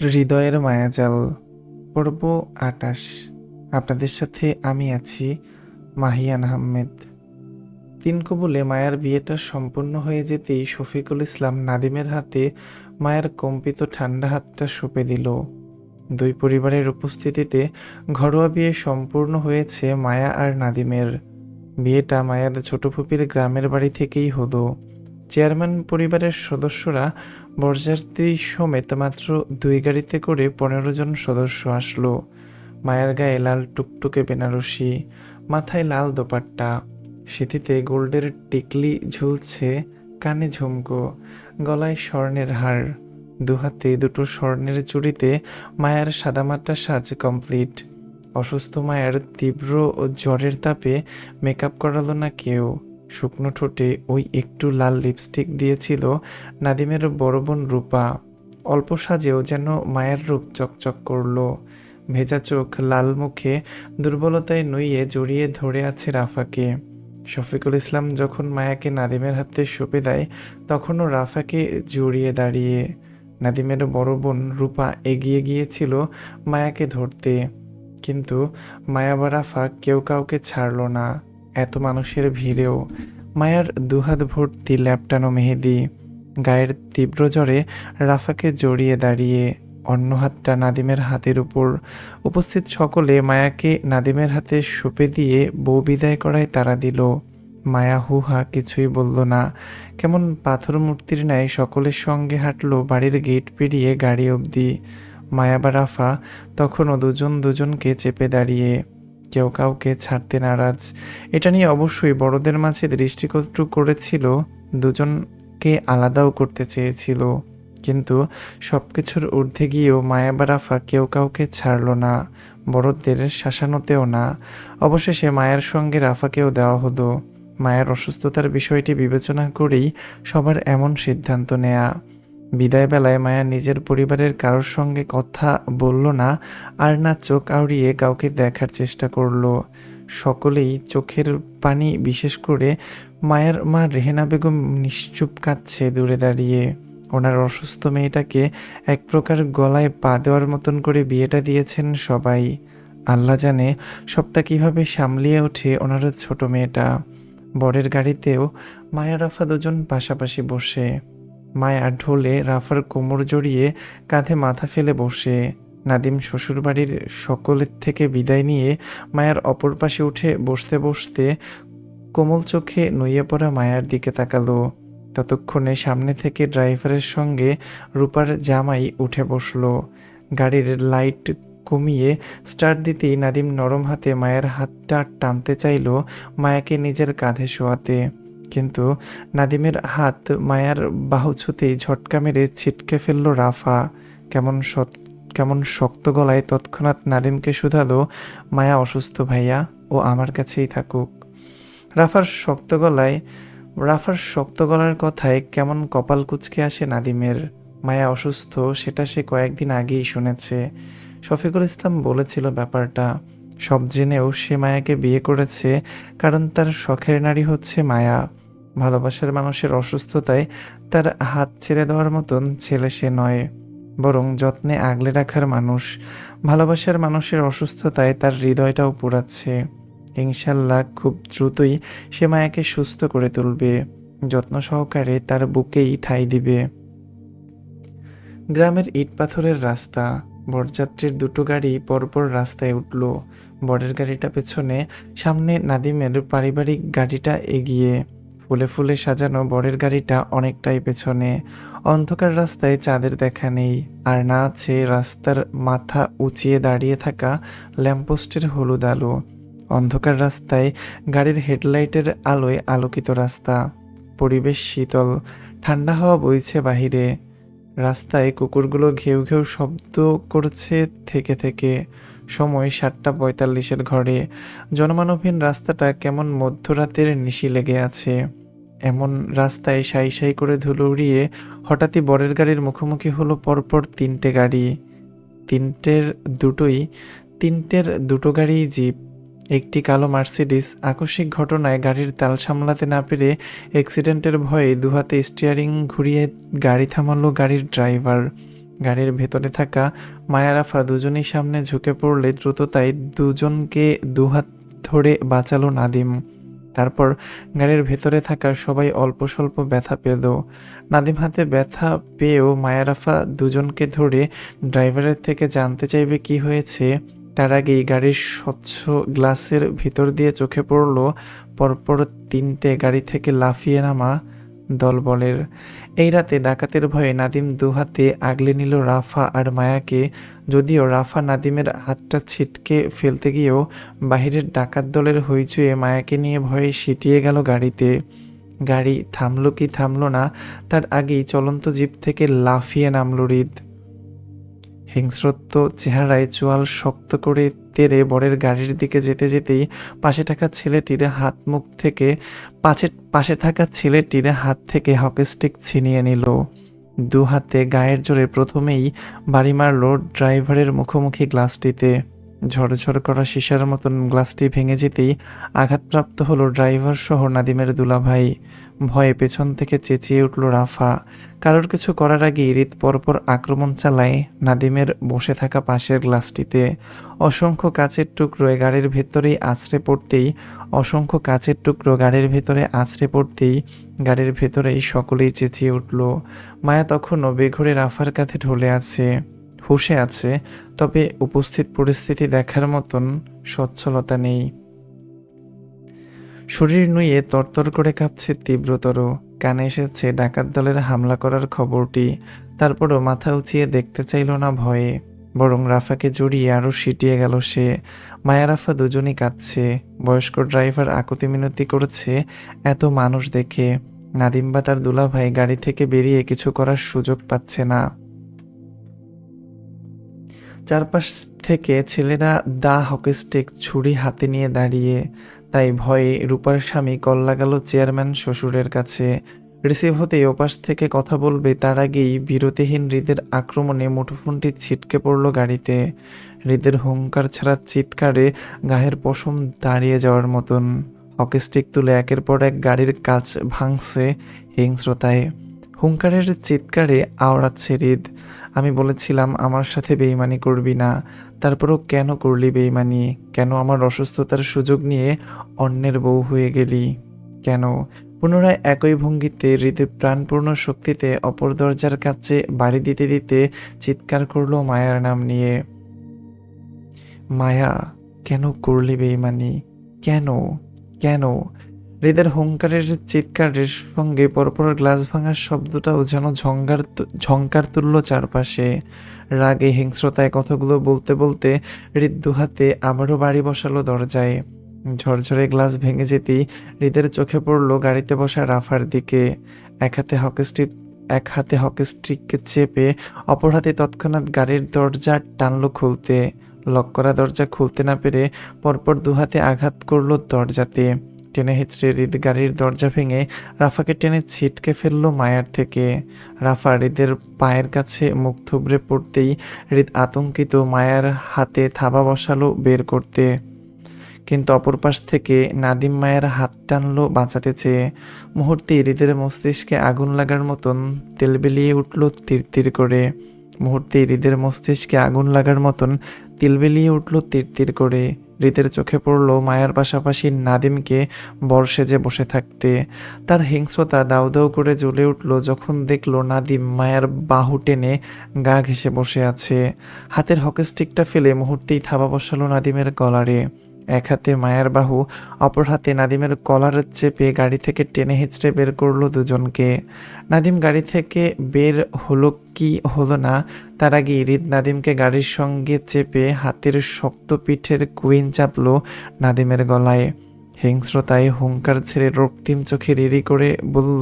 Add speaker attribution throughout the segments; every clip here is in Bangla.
Speaker 1: হৃদয়ের মায়াজাল পর্ব ২৮। আপনাদের সাথে আমি আছি মাহিয়ান আহমেদ। তিন কবুলে মায়ার বিয়েটা সম্পূর্ণ হয়ে যেতেই শফিকুল ইসলাম নাদিমের হাতে মায়ার কম্পিত ঠান্ডা হাতটা সঁপে দিল। দুই পরিবারের উপস্থিতিতে ঘরোয়া বিয়ে সম্পূর্ণ হয়েছে মায়া আর নাদিমের। বিয়েটা মায়ার ছোট ফুপির গ্রামের বাড়ি থেকেই হলো। চেয়ারম্যান পরিবারের সদস্যরা বরযাত্রী সমেত মাত্র ২ গাড়িতে করে ১৫ জন সদস্য আসলো। মায়ের গায়ে লাল টুকটুকে বেনারসি, মাথায় লাল দোপাট্টা, সিঁথিতে গোল্ডের টিকলি ঝুলছে, কানে ঝুমকো, গলায় স্বর্ণের হার, দুহাতে দুটো স্বর্ণের চুড়িতে মায়ের সাদামাটা সাজ কমপ্লিট। অসুস্থ মায়ের তীব্র জ্বরের তাপে মেকআপ করালো না কেউ। শুকনো ঠোঁটে ওই একটু লাল লিপস্টিক দিয়েছিল নাদিমের বড় বোন রূপা। অল্প সাজেও যেন মায়ের রূপ চকচক করলো। ভেজা চোখ, লাল মুখে দুর্বলতায় নুইয়ে জড়িয়ে ধরে আছে রাফাকে। শফিকুল ইসলাম যখন মায়াকে নাদিমের হাতে সঁপে দেয়, তখনও রাফাকে জড়িয়ে দাঁড়িয়ে। নাদিমের বড় বোন রূপা এগিয়ে গিয়েছিল মায়াকে ধরতে, কিন্তু মায়া বা রাফা কেউ কাউকে ছাড়ল না। এত মানুষের ভিড়েও মায়ার দুহাত ভর্তি ল্যাপটানো মেহেদি, গায়ের তীব্র জ্বরে রাফাকে জড়িয়ে দাঁড়িয়ে, অন্য হাতটা নাদিমের হাতের উপর। উপস্থিত সকলে মায়াকে নাদিমের হাতে সঁপে দিয়ে বউ বিদায় করায় তাড়া দিল। মায়া হুহা কিছুই বলল না, কেমন পাথর মূর্তির ন্যায় সকলের সঙ্গে হাঁটলো বাড়ির গেট পেরিয়ে গাড়ি অবধি। মায়া বা রাফা তখনও দুজন দুজনকে চেপে দাঁড়িয়ে, কেউ কাউকে ছাড়তে নারাজ। এটা নিয়ে অবশ্যই বড়দের মাঝে দৃষ্টিকটু করেছিল, দুজনকে আলাদাও করতে চেয়েছিল, কিন্তু সবকিছুর ঊর্ধ্বে গিয়েও মায়া বা রাফা কেউ কাউকে ছাড়ল না, বড়দের শাসানোতেও না। অবশেষে মায়ের সঙ্গে রাফাকেও দেওয়া হলো। মায়ের অসুস্থতার বিষয়টি বিবেচনা করেই সবার এমন সিদ্ধান্ত নেয়া। বিদায় বেলায় মায়া নিজের পরিবারের কারোর সঙ্গে কথা বলল না, আর না চোখ আউড়িয়ে কাউকে দেখার চেষ্টা করলো। সকলেই চোখের পানি, বিশেষ করে মায়ের মা রেহেনা বেগম নিশ্চুপ কাঁদছে দূরে দাঁড়িয়ে। ওনার অসুস্থ মেয়েটাকে এক প্রকার গলায় পা দেওয়ার মতন করে বিয়েটা দিয়েছেন সবাই। আল্লাহ জানে সবটা কিভাবে সামলিয়ে ওঠে ওনার ছোট মেয়েটা। বরের গাড়িতেও মায়া রাফা দুজন পাশাপাশি বসে। মায়া ঢোলে রাফার কোমর জড়িয়ে কাঁধে মাথা ফেলে বসে। নাদিম শ্বশুরবাড়ির সকলের থেকে বিদায় নিয়ে মায়ার অপর পাশে উঠে বসতে বসতে কোমল চোখে নুয়ে পড়া মায়ার দিকে তাকালো। ততক্ষণে সামনে থেকে ড্রাইভারের সঙ্গে রূপার জামাই উঠে বসলো। গাড়ির লাইট কমিয়ে স্টার্ট দিতেই নাদিম নরম হাতে মায়ের হাতটা টানতে চাইল মায়াকে নিজের কাঁধে শোয়াতে, কিন্তু নাদিমের হাত মায়ার বাহু ছুঁতেই ঝটকা মেরে ছিটকে ফেলল রাফা। কেমন শক্ত গলায় তৎক্ষণাৎ নাদিমকে শুধালো, মায়া অসুস্থ ভাইয়া, ও আমার কাছেই থাকুক। রাফার শক্ত গলার কথায় কেমন কপাল কুঁচকে আসে নাদিমের। মায়া অসুস্থ সেটা সে কয়েকদিন আগেই শুনেছে। শফিকুল ইসলাম বলেছিল ব্যাপারটা। সব জেনেও সে মায়াকে বিয়ে করেছে, কারণ তার শখের নারী হচ্ছে মায়া। ভালোবাসার মানুষের অসুস্থতায় তার হাত ছেড়ে দেওয়ার মতন ছেলে সে নয়, বরং যত্নে আগলে রাখার মানুষ। ভালোবাসার মানুষের অসুস্থতায় তার হৃদয়টাও পোড়াচ্ছে। ইনশাল্লাহ খুব দ্রুতই সে মায়াকে সুস্থ করে তুলবে, যত্ন সহকারে তার বুকেই ঠাঁই দিবে। গ্রামের ইট পাথরের রাস্তা। বরযাত্রীর দুটো গাড়ি পরপর রাস্তায় উঠল। বরের গাড়িটা পেছনে, সামনে নাদিমের পারিবারিক গাড়িটা এগিয়ে। ফুলে ফুলে সাজানো বরের গাড়িটা অনেকটাই পেছনে। অন্ধকার রাস্তায় চাঁদের দেখা নেই, আর না আছে রাস্তার মাথা উঁচিয়ে দাঁড়িয়ে থাকা ল্যাম্পপোস্টের হলুদ আলো। অন্ধকার রাস্তায় গাড়ির হেডলাইটের আলোয় আলোকিত রাস্তা। পরিবেশ শীতল, ঠান্ডা হাওয়া বইছে বাহিরে। রাস্তায় কুকুরগুলো ঘেউ ঘেউ শব্দ করছে থেকে থেকে। সময় ৭:৪৫ ঘরে। জনমানবহীন রাস্তাটা কেমন মধ্যরাতের নিশি লেগে আছে। এমন রাস্তায় সাই সাই করে ধুলো উড়িয়ে হঠাৎই বরের গাড়ির মুখোমুখি হলো পরপর ৩টে গাড়ি। তিনটের দুটো গাড়িই জিপ, একটি কালো মার্সিডিস। আকস্মিক ঘটনায় গাড়ির তাল সামলাতে না পেরে অ্যাক্সিডেন্টের ভয়ে দুহাতে স্টিয়ারিং ঘুরিয়ে গাড়ি থামালো গাড়ির ড্রাইভার। গাড়ির ভেতরে থাকা মায়া রাফা দুজনই সামনে ঝুঁকে পড়লে দ্রুততায় দুজনকে দুহাত ধরে বাঁচালো নাদিম। তারপর গাড়ির ভেতরে থাকা সবাই অল্প স্বল্প ব্যথা পেল। নাদিম হাতে ব্যথা পেয়েও মায়া রাফা দুজনকে ধরে ড্রাইভারের থেকে জানতে চাইবে কি হয়েছে, তার আগেই গাড়ির স্বচ্ছ গ্লাসের ভিতর দিয়ে চোখে পড়ল পরপর 3টে গাড়ি থেকে লাফিয়ে নামা দলবলের। এই রাতে ডাকাতের ভয়ে নাদিম দুহাতে আগলে নিল রাফা আর মায়াকে। যদিও রাফা নাদিমের হাতটা ছিটকে ফেলতে গিয়েও বাহিরের ডাকাত দলের হইচয়ে মায়াকে নিয়ে ভয়ে সিটিয়ে গেল গাড়িতে। গাড়ি থামলো কি থামলো না তার আগেই চলন্ত জিপ থেকে লাফিয়ে নামল হৃদ। হিংস্রত্ব চেহারায় চোয়াল শক্ত করে তেড়ে বরের গাড়ির দিকে যেতে যেতেই পাশে থাকা ছেলেটির হাত থেকে হকিস্টিক ছিনিয়ে নিল। দু হাতে গায়ের জোরে প্রথমেই বাড়ি মারল ড্রাইভারের মুখোমুখি গ্লাসটিতে। ঝরঝর করা সীসার মতন গ্লাসটি ভেঙে যেতেই আঘাতপ্রাপ্ত হলো ড্রাইভার সহ নাদিমের দুলাভাই। ভয়ে পেছন থেকে চেঁচিয়ে উঠল রাফা। কারোর কিছু করার আগেই হৃদ পরপর আক্রমণ চালায় নাদিমের বসে থাকা পাশের গ্লাসটিতে। অসংখ্য কাচের টুকরো গাড়ির ভেতরে আছড়ে পড়তেই গাড়ির ভেতরেই সকলেই চেঁচিয়ে উঠল। মায়া তখনও বেঘরে রাফার কাঁধে ঢলে আছে, হুঁশে আছে, তবে উপস্থিত পরিস্থিতি দেখার মতন সচ্ছলতা নেই। শরীর নুয়ে তরতর করে কাঁপছে তীব্রতর। কানে এসেছে ডাকাত দলের হামলা করার খবরটি। তারপরও মাথা উঁচিয়ে দেখতে চাইল না ভয়ে, বরং রাফাকে জড়িয়ে আরও সিটিয়ে গেল সে। মায়া রাফা দুজনই কাঁদছে। বয়স্ক ড্রাইভার আকুতি মিনতি করছে এত মানুষ দেখে। নাদিম বা তার দুলাভাই গাড়ি থেকে বেরিয়ে কিছু করার সুযোগ পাচ্ছে না। চারপাশ থেকে ছেলেরা দা হকিস্টিক ছুরি হাতে নিয়ে দাঁড়িয়ে। তাই ভয়ে রূপার স্বামী কল লাগালো চেয়ারম্যান শ্বশুরের কাছে। রিসিভ হতেই ওপাশ থেকে কথা বলবে তার আগেই বিরতিহীন হৃদের আক্রমণে মুঠোফোনটি ছিটকে পড়ল গাড়িতে। হৃদের হুঙ্কার ছাড়া চিৎকারে গায়ের পশম দাঁড়িয়ে যাওয়ার মতন। হকিস্টিক তুলে একের পর এক গাড়ির কাচ ভাঙছে হিংস্রতায়। হুঙ্কারের চিৎকারে আওড়াচ্ছে হৃদ। আমি বলেছিলাম আমার সাথে বেইমানি করবি না, তারপরও কেন করলি বেইমানি? কেন আমার অসুস্থতার সুযোগ নিয়ে অন্যের বউ হয়ে গেলি? কেন? পুনরায় একই ভঙ্গিতে হৃদে প্রাণপূর্ণ শক্তিতে অপর দরজার কাছে বাড়ি দিতে দিতে চিৎকার করলো মায়ার নাম নিয়ে। মায়া, কেন করলি বেইমানি? কেন? কেন? হৃদের হুঙ্কারের চিৎকারের সঙ্গে পরপর গ্লাস ভাঙার শব্দটাও যেন ঝংকার তুলল চারপাশে। রাগে হিংস্রতায় কথাগুলো বলতে বলতে হৃদ দুহাতে আবারও বাড়ি বসালো দরজায়। ঝরঝরে গ্লাস ভেঙে যেতেই হৃদের চোখে পড়ল গাড়িতে বসা রাফার দিকে। এক হাতে হকিস্টিককে চেপে অপর হাতে তৎক্ষণাৎ গাড়ির দরজা টানলো খুলতে। লক করা দরজা খুলতে না পেরে পরপর দুহাতে আঘাত করল দরজাতে। টেনে হেঁচড়ে হৃদ গাড়ির দরজা ভেঙে রাফাকে টেনে ছিটকে ফেলল মায়ার থেকে। রাফা হৃদের পায়ের কাছে মুখ থুবড়ে পড়তেই হৃদ আতঙ্কিত মায়ার হাতে থাবা বসালো বের করতে। কিন্তু অপর পাশ থেকে নাদিম মায়ের হাত টানলো বাঁচাতে চেয়ে। মুহূর্তে হৃদের মস্তিষ্কে আগুন লাগার মতন তেলবেলিয়ে উঠল তিরতির করে। হৃদের চোখে পড়ল মায়ার পাশাপাশি নাদিমকে বর সেজে বসে থাকতে। তার হিংস্রতা দাউ দাউ করে জ্বলে উঠল যখন দেখল নাদিম মায়ার বাহু টেনে গা ঘেঁষে বসে আছে। হাতের হকিস্টিকটা ফেলে মুহূর্তেই থাবা বসালো নাদিমের কলারে। এক হাতে মায়ের বাহু, অপর হাতে নাদিমের কলার চেপে গাড়ি থেকে টেনে হেঁচড়ে বের করলো দুজনকে। নাদিম গাড়ি থেকে বের হলো কি হলো না তার আগে হৃদ নাদিমকে গাড়ির সঙ্গে চেপে হাতের শক্ত পিঠের কুইন চাপলো নাদিমের গলায়। হিংস্রতায় হুঙ্কার ছেড়ে রক্তিম চোখে রিরি করে বলল,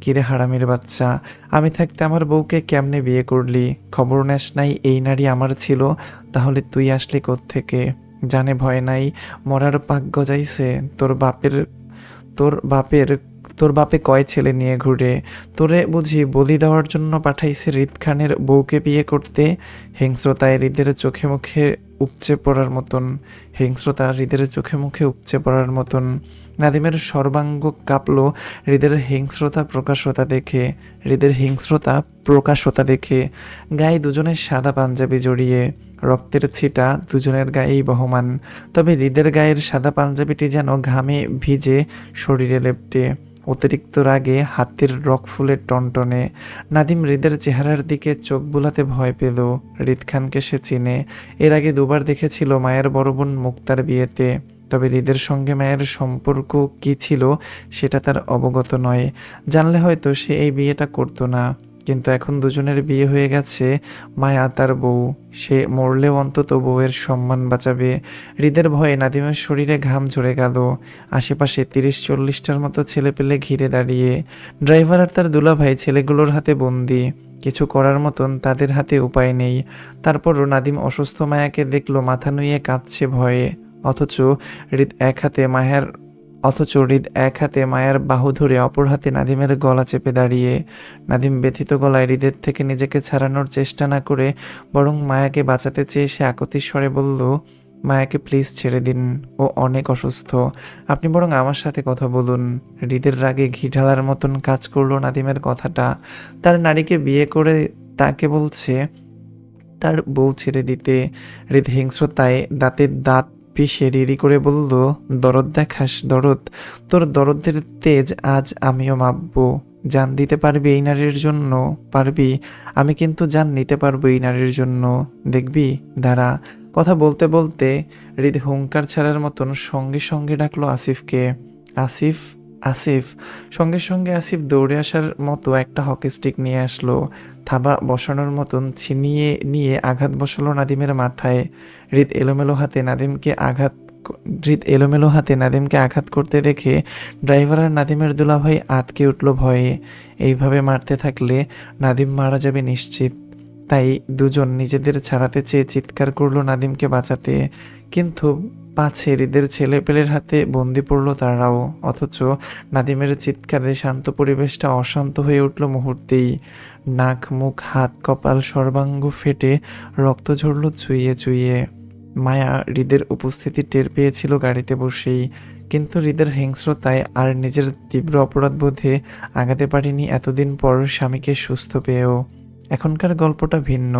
Speaker 1: কিরে হারামির বাচ্চা, আমি থাকতে আমার বউকে কেমনে বিয়ে করলি? খবর নেস নাই এই নারী আমার ছিল? তাহলে তুই আসলি কোত্থেকে? জানে ভয় নাই, মরার পাক গজাইছে। তোর বাপে কয় ছেলে নিয়ে ঘুরে? তোরে বুঝি বলি দেওয়ার জন্য পাঠাইছে হৃদ খানের বউকে বিয়ে করতে? হিংস্রতায় হৃদের চোখে মুখে উপচে পড়ার মতন, হিংস্রতা হৃদের চোখে মুখে উপচে পড়ার মতন। নাদিমের সর্বাঙ্গ কাঁপল হৃদের হিংস্রতা প্রকাশতা দেখে। গায়ে দুজনের সাদা পাঞ্জাবি জড়িয়ে, রক্তের ছিটা দুজনের গায়েই বহমান। তবে হৃদের গায়ের সাদা পাঞ্জাবিটি যেন ঘামে ভিজে শরীরে লেপ্টে। অতিরিক্ত রাগে হাতের রক ফুলের টনটনে। নাদিম হৃদের চেহারার দিকে চোখ বুলাতে ভয় পেল। হৃদ খানকে সে চিনে, এর আগে দুবার দেখেছিল মায়ের বড় বোন মুক্তার বিয়েতে। তবে হৃদের সঙ্গে মায়ের সম্পর্ক কী ছিল সেটা তার অবগত নয়। জানলে হয়তো সে এই বিয়েটা করতো না। কিন্তু এখন দুজনের বিয়ে হয়ে গেছে, মায়া তার বউ, সে মরলেও অন্তত বউয়ের সম্মান বাঁচাবে। হৃদের ভয়ে নাদিমের শরীরে ঘাম ঝরে গেল। আশেপাশে 30-40টার মতো ছেলে পেলে ঘিরে দাঁড়িয়ে। ড্রাইভার আর তার দুলাভাই ছেলেগুলোর হাতে বন্দি, কিছু করার মতন তাদের হাতে উপায় নেই। তারপরও নাদিম অসুস্থ মায়াকে দেখলো মাথা নুইয়ে কাঁদছে ভয়ে। অথচ হৃদ এক হাতে মায়ের বাহু ধরে অপর হাতে নাদিমের গলা চেপে দাঁড়িয়ে। নাদিম ব্যথিত গলায় হৃদের থেকে নিজেকে ছাড়ানোর চেষ্টা না করে বরং মায়াকে বাঁচাতে চেয়ে সে আকুতির স্বরে বলল, মায়াকে প্লিজ ছেড়ে দিন, ও অনেক অসুস্থ, আপনি বরং আমার সাথে কথা বলুন। হৃদের রাগে ঘি ঢালার মতন কাজ করলো নাদিমের কথাটা। তার নারীকে বিয়ে করে তাকে বলছে তার বউ ছেড়ে দিতে। হৃদ হিংস্রতায় দাঁতের দাঁত পিষে রিরি করে বলল, দরদ দেখাস দরদ? তোর দরদের তেজ আজ আমিও মাপবো। জান দিতে পারবি এই নারীর জন্য? পারবি? আমি কিন্তু জান নিতে পারবো এই নারীর জন্য, দেখবি, দাঁড়া। কথা বলতে বলতে হৃদ হুঙ্কার ছাড়ার মতন সঙ্গে সঙ্গে ডাকলো আসিফকে। আসিফ, আসিফ। সঙ্গে সঙ্গে আসিফ দৌড়ে আসার মতো একটা হকি স্টিক নিয়ে আসলো। থাবা বসানোর মতন ছিনিয়ে নিয়ে আঘাত বসালো নাদিমের মাথায়। হৃদ এলোমেলো হাতে নাদিমকে আঘাত করতে দেখে ড্রাইভার আর নাদিমের দুলাভাই আঁতকে উঠল ভয়ে। এইভাবে মারতে থাকলে নাদিম মারা যাবে নিশ্চিত। তাই দুজন নিজেদের ছাড়াতে চেয়ে চিৎকার করলো নাদিমকে বাঁচাতে। কিন্তু পাছে হৃদের ছেলেপেলের হাতে বন্দি পড়ল তারাও। অথচ নাদিমের চিৎকারে শান্ত পরিবেশটা অশান্ত হয়ে উঠল মুহূর্তেই। নাক, মুখ, হাত, কপাল সর্বাঙ্গ ফেটে রক্ত ঝরল চুইয়ে চুইয়ে। মায়া হৃদের উপস্থিতি টের পেয়েছিল গাড়িতে বসেই, কিন্তু হৃদের হিংস্রতায় আর নিজের তীব্র অপরাধবোধে আগাতে পারেনি এতদিন পর স্বামীকে সুস্থ পেয়েও। এখনকার গল্পটা ভিন্ন।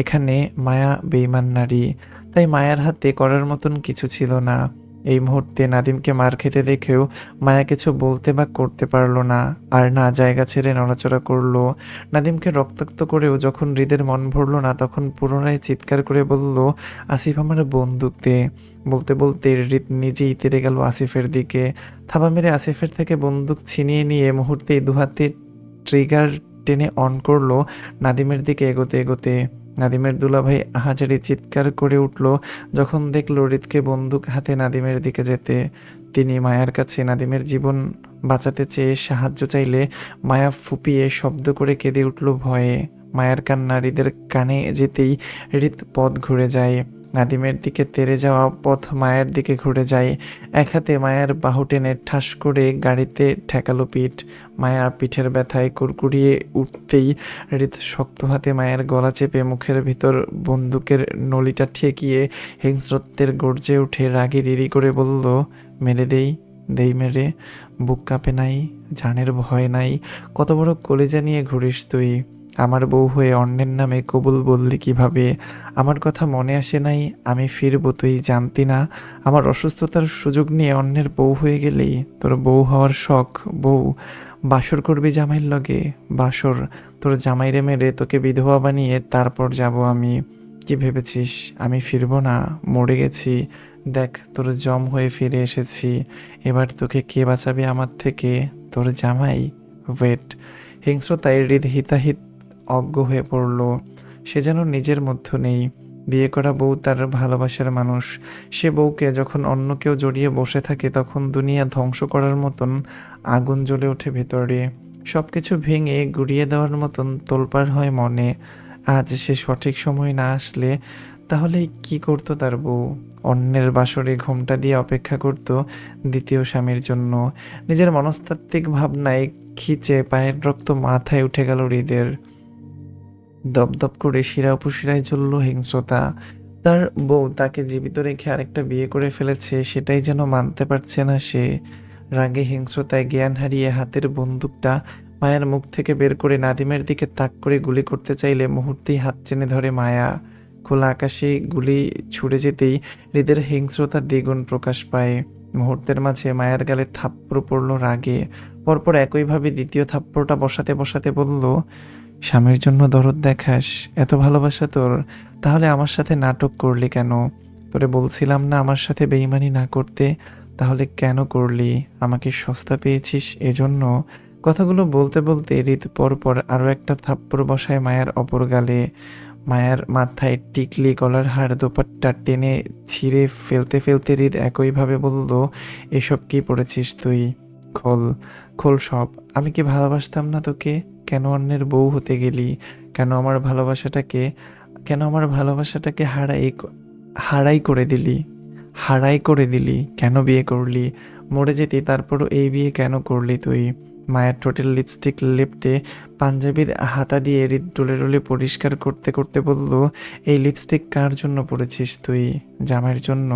Speaker 1: এখানে মায়া বেঈমান নারী, তাই মায়ার হাতে করার মতন কিছু ছিল না। এই মুহূর্তে নাদিমকে মার খেতে দেখেও মায়া কিছু বলতে বা করতে পারল না, আর না জায়গা ছেড়ে নড়াচড়া করলো। নাদিমকে রক্তাক্ত করেও যখন হৃদের মন ভরল না, তখন পুনরায় চিৎকার করে বলল, আসিফ আমার বন্দুক দে। বলতে বলতে হৃদ নিজেই তেড়ে গেল আসিফের দিকে। থাবা মেরে আসিফের থেকে বন্দুক ছিনিয়ে নিয়ে মুহূর্তেই দুহাতে ট্রিগার টেনে অন করলো নাদিমের দিকে এগোতে এগোতে। নাদিমের দুলাভাই আহাজারি চিৎকার করে উঠল যখন দেখল হৃদকে বন্দুক হাতে নাদিমের দিকে যেতে। তিনি মায়ার কাছে নাদিমের জীবন বাঁচাতে চেয়ে সাহায্য চাইলে মায়া ফুপিয়ে শব্দ করে কেঁদে উঠল ভয়ে। মায়ার কান্না হৃদের কানে যেতেই হৃদ পথ ঘুরে যায়। নাদিমের দিকে তেড়ে যাওয়া পথ মায়ের দিকে ঘুরে যায়। এক হাতে মায়ের বাহু টেনে ঠাস করে গাড়িতে ঠেকালো পিঠ। মায়া পিঠের ব্যথায় কুড়কুড়িয়ে উঠতেই হৃদ শক্ত হাতে মায়ের গলা চেপে মুখের ভিতর বন্দুকের নলিটা ঠেকিয়ে হিংস্রত্বের গর্জে উঠে রাগে রিরি করে বলল, মেরে দেই মেরে, বুক কাঁপে নাই, জানের ভয় নাই, কত বড় কলেজা নিয়ে ঘুরিস তুই? আমার বউ হয়ে অন্যের নামে কবুল বললি কিভাবে? আমার কথা মনে আসে নাই আমি ফিরবো, তুই জানতি না? আমার অসুস্থতার সুযোগ নিয়ে অন্যের বউ হয়ে গেলি? তোর বউ হওয়ার শখ? বউ বাসর করবি জামাইয়ের লগে? বাসর? তোর জামাইরে মেরে তোকে বিধবা বানিয়ে তারপর যাব আমি? কি ভেবেছিস আমি ফিরবো না? মরে গেছি, দেখ তোর জম হয়ে ফিরে এসেছি। এবার তোকে কে বাঁচাবে আমার থেকে? তোর জামাই? ওয়েট। হিংস্রতায় হৃদ হিতাহিত অজ্ঞ হয়ে পড়ল। সে যেন নিজের মধ্যে নেই। বিয়ে করা বউ তার ভালোবাসার মানুষ। সে বউকে যখন অন্য কেউ জড়িয়ে বসে থাকে, তখন দুনিয়া ধ্বংস করার মতন আগুন জ্বলে ওঠে ভেতরে। সব কিছু ভেঙে গুড়িয়ে দেওয়ার মতন তোলপাড় হয় মনে। আজ সে সঠিক সময় না আসলে তাহলে কি করতো তার বউ? অন্যের বাসরে ঘোমটা দিয়ে অপেক্ষা করত দ্বিতীয় স্বামীর জন্য। নিজের মনস্তাত্ত্বিক ভাবনায় খিচে পায়ের রক্ত মাথায় উঠে গেল হৃদের। দপদপ করে শিরা উপশিরায় জ্বলল হিংস্রতা। তার বউ তাকে জীবিত রেখে আরেকটা বিয়ে করে ফেলেছে, সেটাই যেন মানতে পারছে না সে। রাগে হিংস্রতায় জ্ঞান হারিয়ে হাতের বন্দুকটা মায়ার মুখ থেকে বের করে নাদিমের দিকে তাক করে গুলি করতে চাইলে মুহূর্তেই হাত টেনে ধরে মায়া। খোলা আকাশে গুলি ছুড়ে যেতেই হৃদের হিংস্রতা দ্বিগুণ প্রকাশ পায়। মুহূর্তের মাঝে মায়ার গালে থাপ্পড় পড়ল রাগে। পরপর একইভাবে দ্বিতীয় থাপ্পড়টা বসাতে বসাতে বলল, স্বামীর জন্য দরদ দেখাস, এত ভালোবাসা তোর, তাহলে আমার সাথে নাটক করলি কেন? তোরে বলছিলাম না আমার সাথে বেইমানি না করতে, তাহলে কেন করলি? আমাকে সস্তা পেয়েছিস এজন্য? কথাগুলো বলতে বলতে হৃদ পরপর আরও একটা থাপ্পড় বসায় মায়ার অপর গালে। মায়ার মাথায় টিকলি, গলার হাড়, দোপাট্টা টেনে ছিঁড়ে ফেলতে ফেলতে হৃদ একইভাবে বলল, এসব কি পড়েছিস তুই? খোল, খোল সব। আমি কি ভালোবাসতাম না তোকে? কেন অন্যের বউ হতে গেলি? কেন আমার ভালোবাসাটাকে কেন আমার ভালোবাসাটাকে হারাই করে দিলি? হারাই করে দিলি? কেন বিয়ে করলি? মরে যেতি, তারপরও এই বিয়ে কেন করলি তুই? মায়ের ঠোঁটের লিপস্টিক লেপ্টে পাঞ্জাবির হাতা দিয়ে হৃদ ডলে ডলে পরিষ্কার করতে করতে বলল, এই লিপস্টিক কার জন্য পরেছিস তুই? জামাইয়ের জন্য।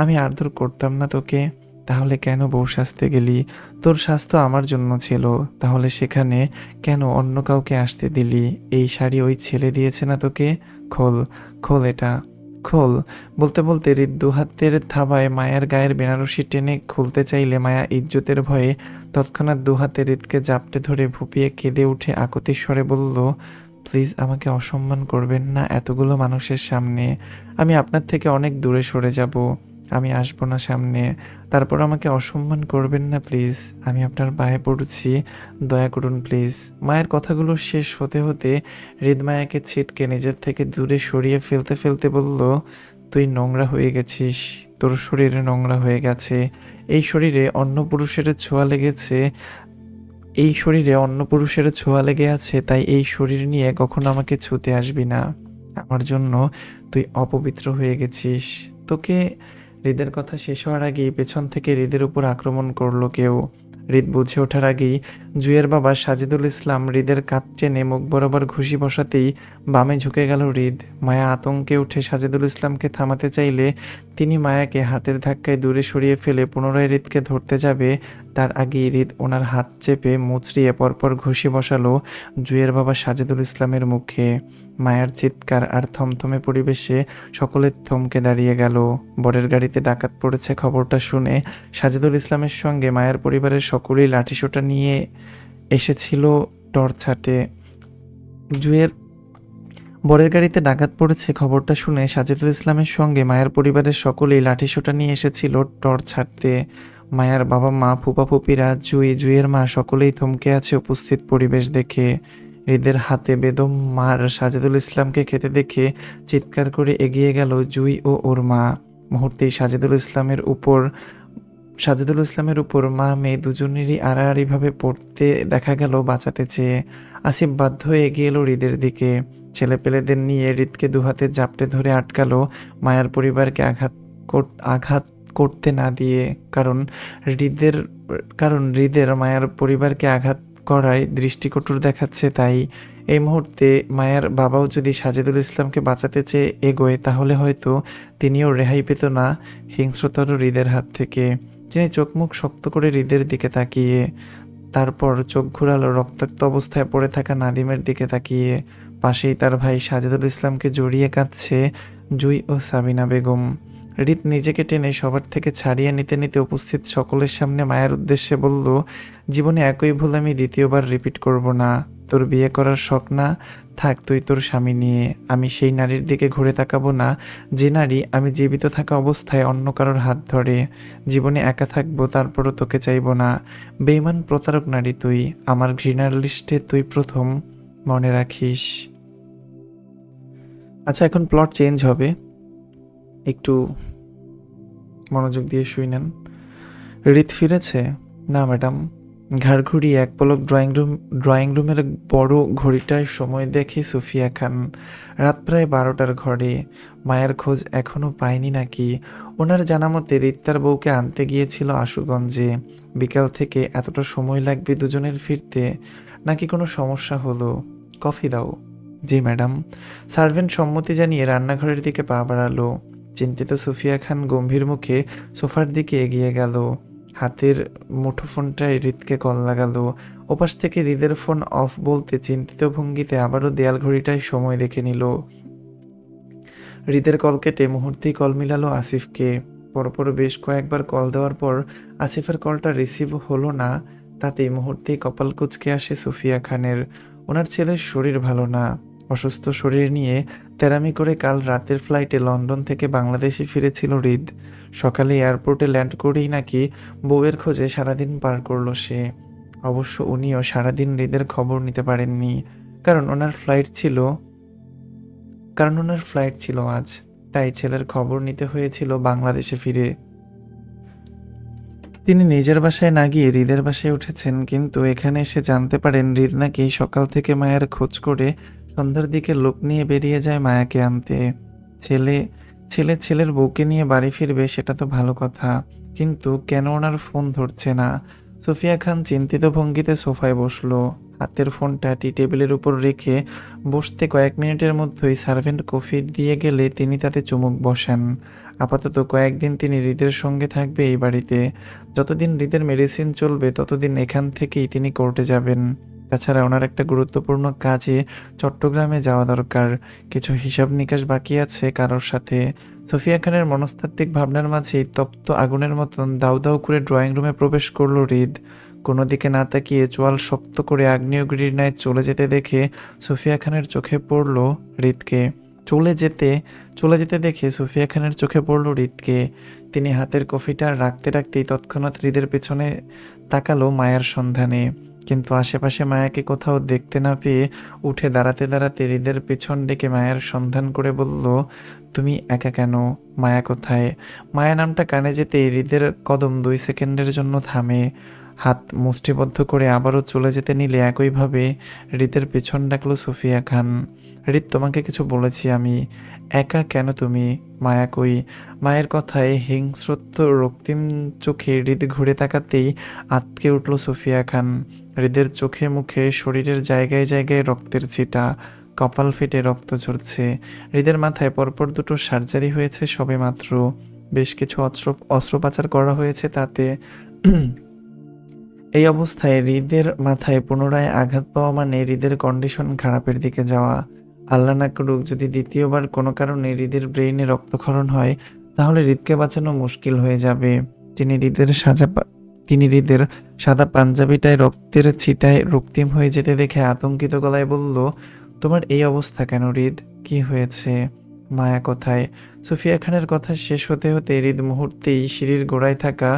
Speaker 1: আমি আদর করতাম না তোকে? তাহলে কেন বউ সাজতে গেলি? তোর স্বাস্থ্য আমার জন্য ছিল, তাহলে সেখানে কেন অন্য কাউকে আসতে দিলি? এই শাড়ি ওই ছেলে দিয়েছে না তোকে? খোল, খোল এটা, খোল। বলতে বলতে হৃদ দুহাতের থাবায় মায়ের গায়ের বেনারসি টেনে খুলতে চাইলে মায়া ইজ্জতের ভয়ে তৎক্ষণাৎ দুহাতে হৃদকে জাপটে ধরে ফুপিয়ে কেঁদে উঠে আকুতির স্বরে বলল, প্লিজ আমাকে অসম্মান করবেন না এতগুলো মানুষের সামনে। আমি আপনার থেকে অনেক দূরে সরে যাব, আমি আসবো না সামনে। তারপর আমাকে অসম্মান করবেন না প্লিজ, আমি আপনার পায়ে পড়ছি, দয়া করুন প্লিজ। মায়ের কথাগুলো শেষ হতে হতে হৃদ মায়াকে ছিটকে নিজের থেকে দূরে সরিয়ে ফেলতে ফেলতে বলল, তুই নোংরা হয়ে গেছিস, তোর শরীরে নোংরা হয়ে গেছে। এই শরীরে অন্য পুরুষের ছোঁয়া লেগেছে, এই শরীরে অন্য পুরুষের ছোঁয়া লেগে আছে, তাই এই শরীর নিয়ে কখনো আমাকে ছুঁতে আসবি না। আমার জন্য তুই অপবিত্র হয়ে গেছিস। তোকে। হৃদের কথা শেষ হওয়ার আগেই পেছন থেকে হৃদের উপর আক্রমণ করলো কেউ। হৃদ বুঝে ওঠার আগেই জুয়ের বাবা সাজিদুল ইসলাম হৃদের কাঁধ টেনে মুখ বরাবর ঘুষি বসাতেই বামে ঝুঁকে গেল হৃদ। মায়া আতঙ্কে উঠে সাজিদুল ইসলামকে থামাতে চাইলে তিনি মায়াকে হাতের ধাক্কায় দূরে সরিয়ে ফেলে পুনরায় হৃদকে ধরতে যাবে, তার আগেই হৃদ ওনার হাত চেপে মুচড়িয়ে পরপর ঘুষি বসালো জুয়ের বাবা সাজিদুল ইসলামের মুখে। মায়ার চিৎকার আর থমথমে পরিবেশে সকলে থমকে দাঁড়িয়ে গেল। বরের গাড়িতে ডাকাত পড়েছে খবরটা শুনে সাজিদুল ইসলামের সঙ্গে মায়ার পরিবারের সকলেই লাঠিসোঁটা নিয়ে এসেছিল টর্চ হাতে। জুয়ের বরের গাড়িতে ডাকাত পড়েছে খবরটা শুনে সাজিদুল ইসলামের সঙ্গে মায়ের পরিবারের সকলেই লাঠিসোঁটা নিয়ে এসেছিল টর্চ হাঁটতে। মায়ার বাবা মা, ফুপা ফুপিরা, জুইয়ের মা সকলেই থমকে আছে উপস্থিত পরিবেশ দেখে। হৃদের হাতে বেদম মার সাজিদুল ইসলামকে খেতে দেখে চিৎকার করে এগিয়ে গেল জুই ও ওর মা। মুহূর্তেই সাজিদুল ইসলামের উপর মা মেয়ে দুজনেরই আড়াআড়িভাবে পড়তে দেখা গেল বাঁচাতে চেয়ে। আসিফ বাধ্য হয়ে এগিয়ে এলো হৃদের দিকে। ছেলেপেলেদের নিয়ে হৃদকে দুহাতে জাপটে ধরে আটকালো মায়ার পরিবারকে আঘাত করতে না দিয়ে। কারণ হৃদের মায়ার পরিবারকে আঘাত করায় দৃষ্টিকটুর দেখাচ্ছে, তাই এই মুহূর্তে মায়ার বাবাও যদি সাজিদুল ইসলামকে বাঁচাতে চেয়ে এগোয় তাহলে হয়তো তিনিও রেহাই পেত না হিংস্রতর হৃদের হাত থেকে। তিনি চোখ মুখ শক্ত করে হৃদের দিকে তাকিয়ে, তারপর চোখ ঘুরালো রক্তাক্ত অবস্থায় পড়ে থাকা নাদিমের দিকে তাকিয়ে। পাশেই তার ভাই সাজিদুল ইসলামকে জড়িয়ে কাঁদছে জুই ও সাবিনা বেগম। হৃদ নিজেকে টেনে সবার থেকে ছাড়িয়ে নিতে নিতে উপস্থিত সকলের সামনে মায়ের উদ্দেশ্যে বলল, জীবনে একই ভুল আমি দ্বিতীয়বার রিপিট করব না। তোর বিয়ে করার শখ না, থাক তুই তোর স্বামী নিয়ে। আমি সেই নারীর দিকে ঘুরে তাকাবো না যে নারী আমি জীবিত থাকা অবস্থায় অন্য কারোর হাত ধরে। জীবনে একা থাকবো, তারপরও তোকে চাইবো না। বেঈমান প্রতারক নারী তুই, আমার ঘৃণার লিস্টে তুই প্রথম, মনে রাখিস। আচ্ছা, এখন প্লট চেঞ্জ হবে, একটু মনোযোগ দিয়ে শুই নেন। হৃদ ফিরেছে? না ম্যাডাম। ঘাড় ঘুরিয়ে এক পলক ড্রয়িং রুমের বড় ঘড়িটায় সময় দেখে সুফিয়া খান। রাত প্রায় 12টার ঘরে। মায়ের খোঁজ এখনও পায়নি নাকি? ওনার জানা মতে হৃদ তার বউকে আনতে গিয়েছিল আশুগঞ্জে। বিকাল থেকে এতটা সময় লাগবে দুজনের ফিরতে, নাকি কোনো সমস্যা হলো? কফি দাও। জি ম্যাডাম। সার্ভেন্ট সম্মতি জানিয়ে রান্নাঘরের দিকে পা বাড়ালো। চিন্তিত সুফিয়া খান গম্ভীর মুখে সোফার দিকে এগিয়ে গেল। হাতের মুঠোফোনটায় হৃদকে কল লাগালো। ওপাশ থেকে হৃদের ফোন অফ বলতে চিন্তিত ভঙ্গিতে আবারও দেয়াল ঘড়িটায় সময় দেখে নিল। হৃদের কল কেটে মুহূর্তেই কল মিলালো আসিফকে। পরপর বেশ কয়েকবার কল দেওয়ার পর আসিফের কলটা রিসিভ হলো না। তাতেই মুহূর্তেই কপাল কুঁচকে আসে সুফিয়া খানের। ওনার ছেলের শরীর ভালো না। অসুস্থ শরীর নিয়ে তেরামি করে কাল রাতের ফ্লাইটে লন্ডন থেকে বাংলাদেশে ফিরেছিল হৃদ। সকালে এয়ারপোর্টে ল্যান্ড করেই নাকি বউয়ের খোঁজে সারাদিন পার করলো সে। অবশ্য উনিও সারাদিন হৃদের খবর নিতে পারেননি, কারণ ওনার ফ্লাইট ছিল আজ। তাই ছেলের খবর নিতে হয়েছিল বাংলাদেশে ফিরে। তিনি নিজের বাসায় না গিয়ে হৃদের বাসায় উঠেছেন, কিন্তু এখানে এসে জানতে পারেন হৃদ নাকি সকাল থেকে মায়ের খোঁজ করে সন্ধ্যার দিকে লোক নিয়ে বেরিয়ে যায় মায়াকে আনতে। ছেলে ছেলের বউকে নিয়ে বাড়ি ফিরবে সেটা তো ভালো কথা, কিন্তু কেন ওনার ফোন ধরছে না? সুফিয়া খান চিন্তিত ভঙ্গিতে সোফায় বসলো। হাতের ফোনটা টি টেবিলের উপর রেখে বসতে কয়েক মিনিটের মধ্যেই সার্ভেন্ট কফি দিয়ে গেলে তিনি তাতে চুমুক বসান। আপাতত কয়েকদিন তিনি হৃদের সঙ্গে থাকবে এই বাড়িতে। যতদিন হৃদের মেডিসিন চলবে ততদিন এখান থেকেই তিনি কোর্টে যাবেন। তাছাড়া ওনার একটা গুরুত্বপূর্ণ কাজে চট্টগ্রামে যাওয়া দরকার। কিছু হিসাব নিকাশ বাকি আছে কারোর সাথে। সুফিয়া খানের মনস্তাত্ত্বিক ভাবনার মাঝেই তপ্ত আগুনের মতন দাউ দাউ করে ড্রয়িং রুমে প্রবেশ করল হৃদ। কোনো দিকে না তাকিয়ে চোয়াল শক্ত করে আগ্নেয়গিরির ন্যায় চলে যেতে দেখে সুফিয়া খানের চোখে পড়ল হৃদকে। চলে যেতে দেখে সুফিয়া খানের চোখে পড়ল হৃদকে। তিনি হাতের কফিটা রাখতে রাখতেই তৎক্ষণাৎ হৃদের পেছনে তাকালো মায়ার সন্ধানে, কিন্তু আশেপাশে মায়াকে কোথাও দেখতে না পেয়ে উঠে দাঁড়াতে দাঁড়াতে হৃদের পেছন ডেকে মায়ার সন্ধান করে বলল, তুমি একা কেন? মায়া কোথায়? মায়া নামটা কানে যেতেই হৃদের কদম 2 সেকেন্ডের জন্য থামে। হাত মুষ্টিবদ্ধ করে আবারও চলে যেতে নিলে একইভাবে হৃদের পেছন ডাকলো সুফিয়া খান। হৃদ, তোমাকে কিছু বলেছি আমি। একা কেন তুমি? মায়া কই? মায়ের কথায় হিংস্রত্ব রক্তিম চোখে হৃদ ঘুরে তাকাতেই আঁতকে উঠল সুফিয়া খান। হৃদের চোখে মুখে শরীরের জায়গায় জায়গায় রক্তের ছিটা, কপাল ফেটে রক্ত ঝরছে। হৃদের মাথায় পরপর 2টো সার্জারি হয়েছে সবে মাত্র। বেশ কিছু অস্ত্রোপচার করা হয়েছে তাতে। এই অবস্থায় হৃদের মাথায় পুনরায় আঘাত পাওয়া মানে হৃদের কন্ডিশন খারাপের দিকে যাওয়া। আল্লাহ না করুক যদি দ্বিতীয়বার কোনো কারণে হৃদের ব্রেইনে রক্তক্ষরণ হয়, তাহলে হৃদকে বাঁচানো মুশকিল হয়ে যাবে। তিনি হৃদের সাদা পাঞ্জাবিটায় রক্তের ছিটায় রক্তিম হয়ে যেতে দেখে আতঙ্কিত গলায় বলল, তোমার এই অবস্থা কেন হৃদ? কি হয়েছে? মায়া কোথায়? সুফিয়া খানের কথা শেষ হতে হতে হৃদ মুহূর্তেই সিঁড়ির গোড়ায় থাকা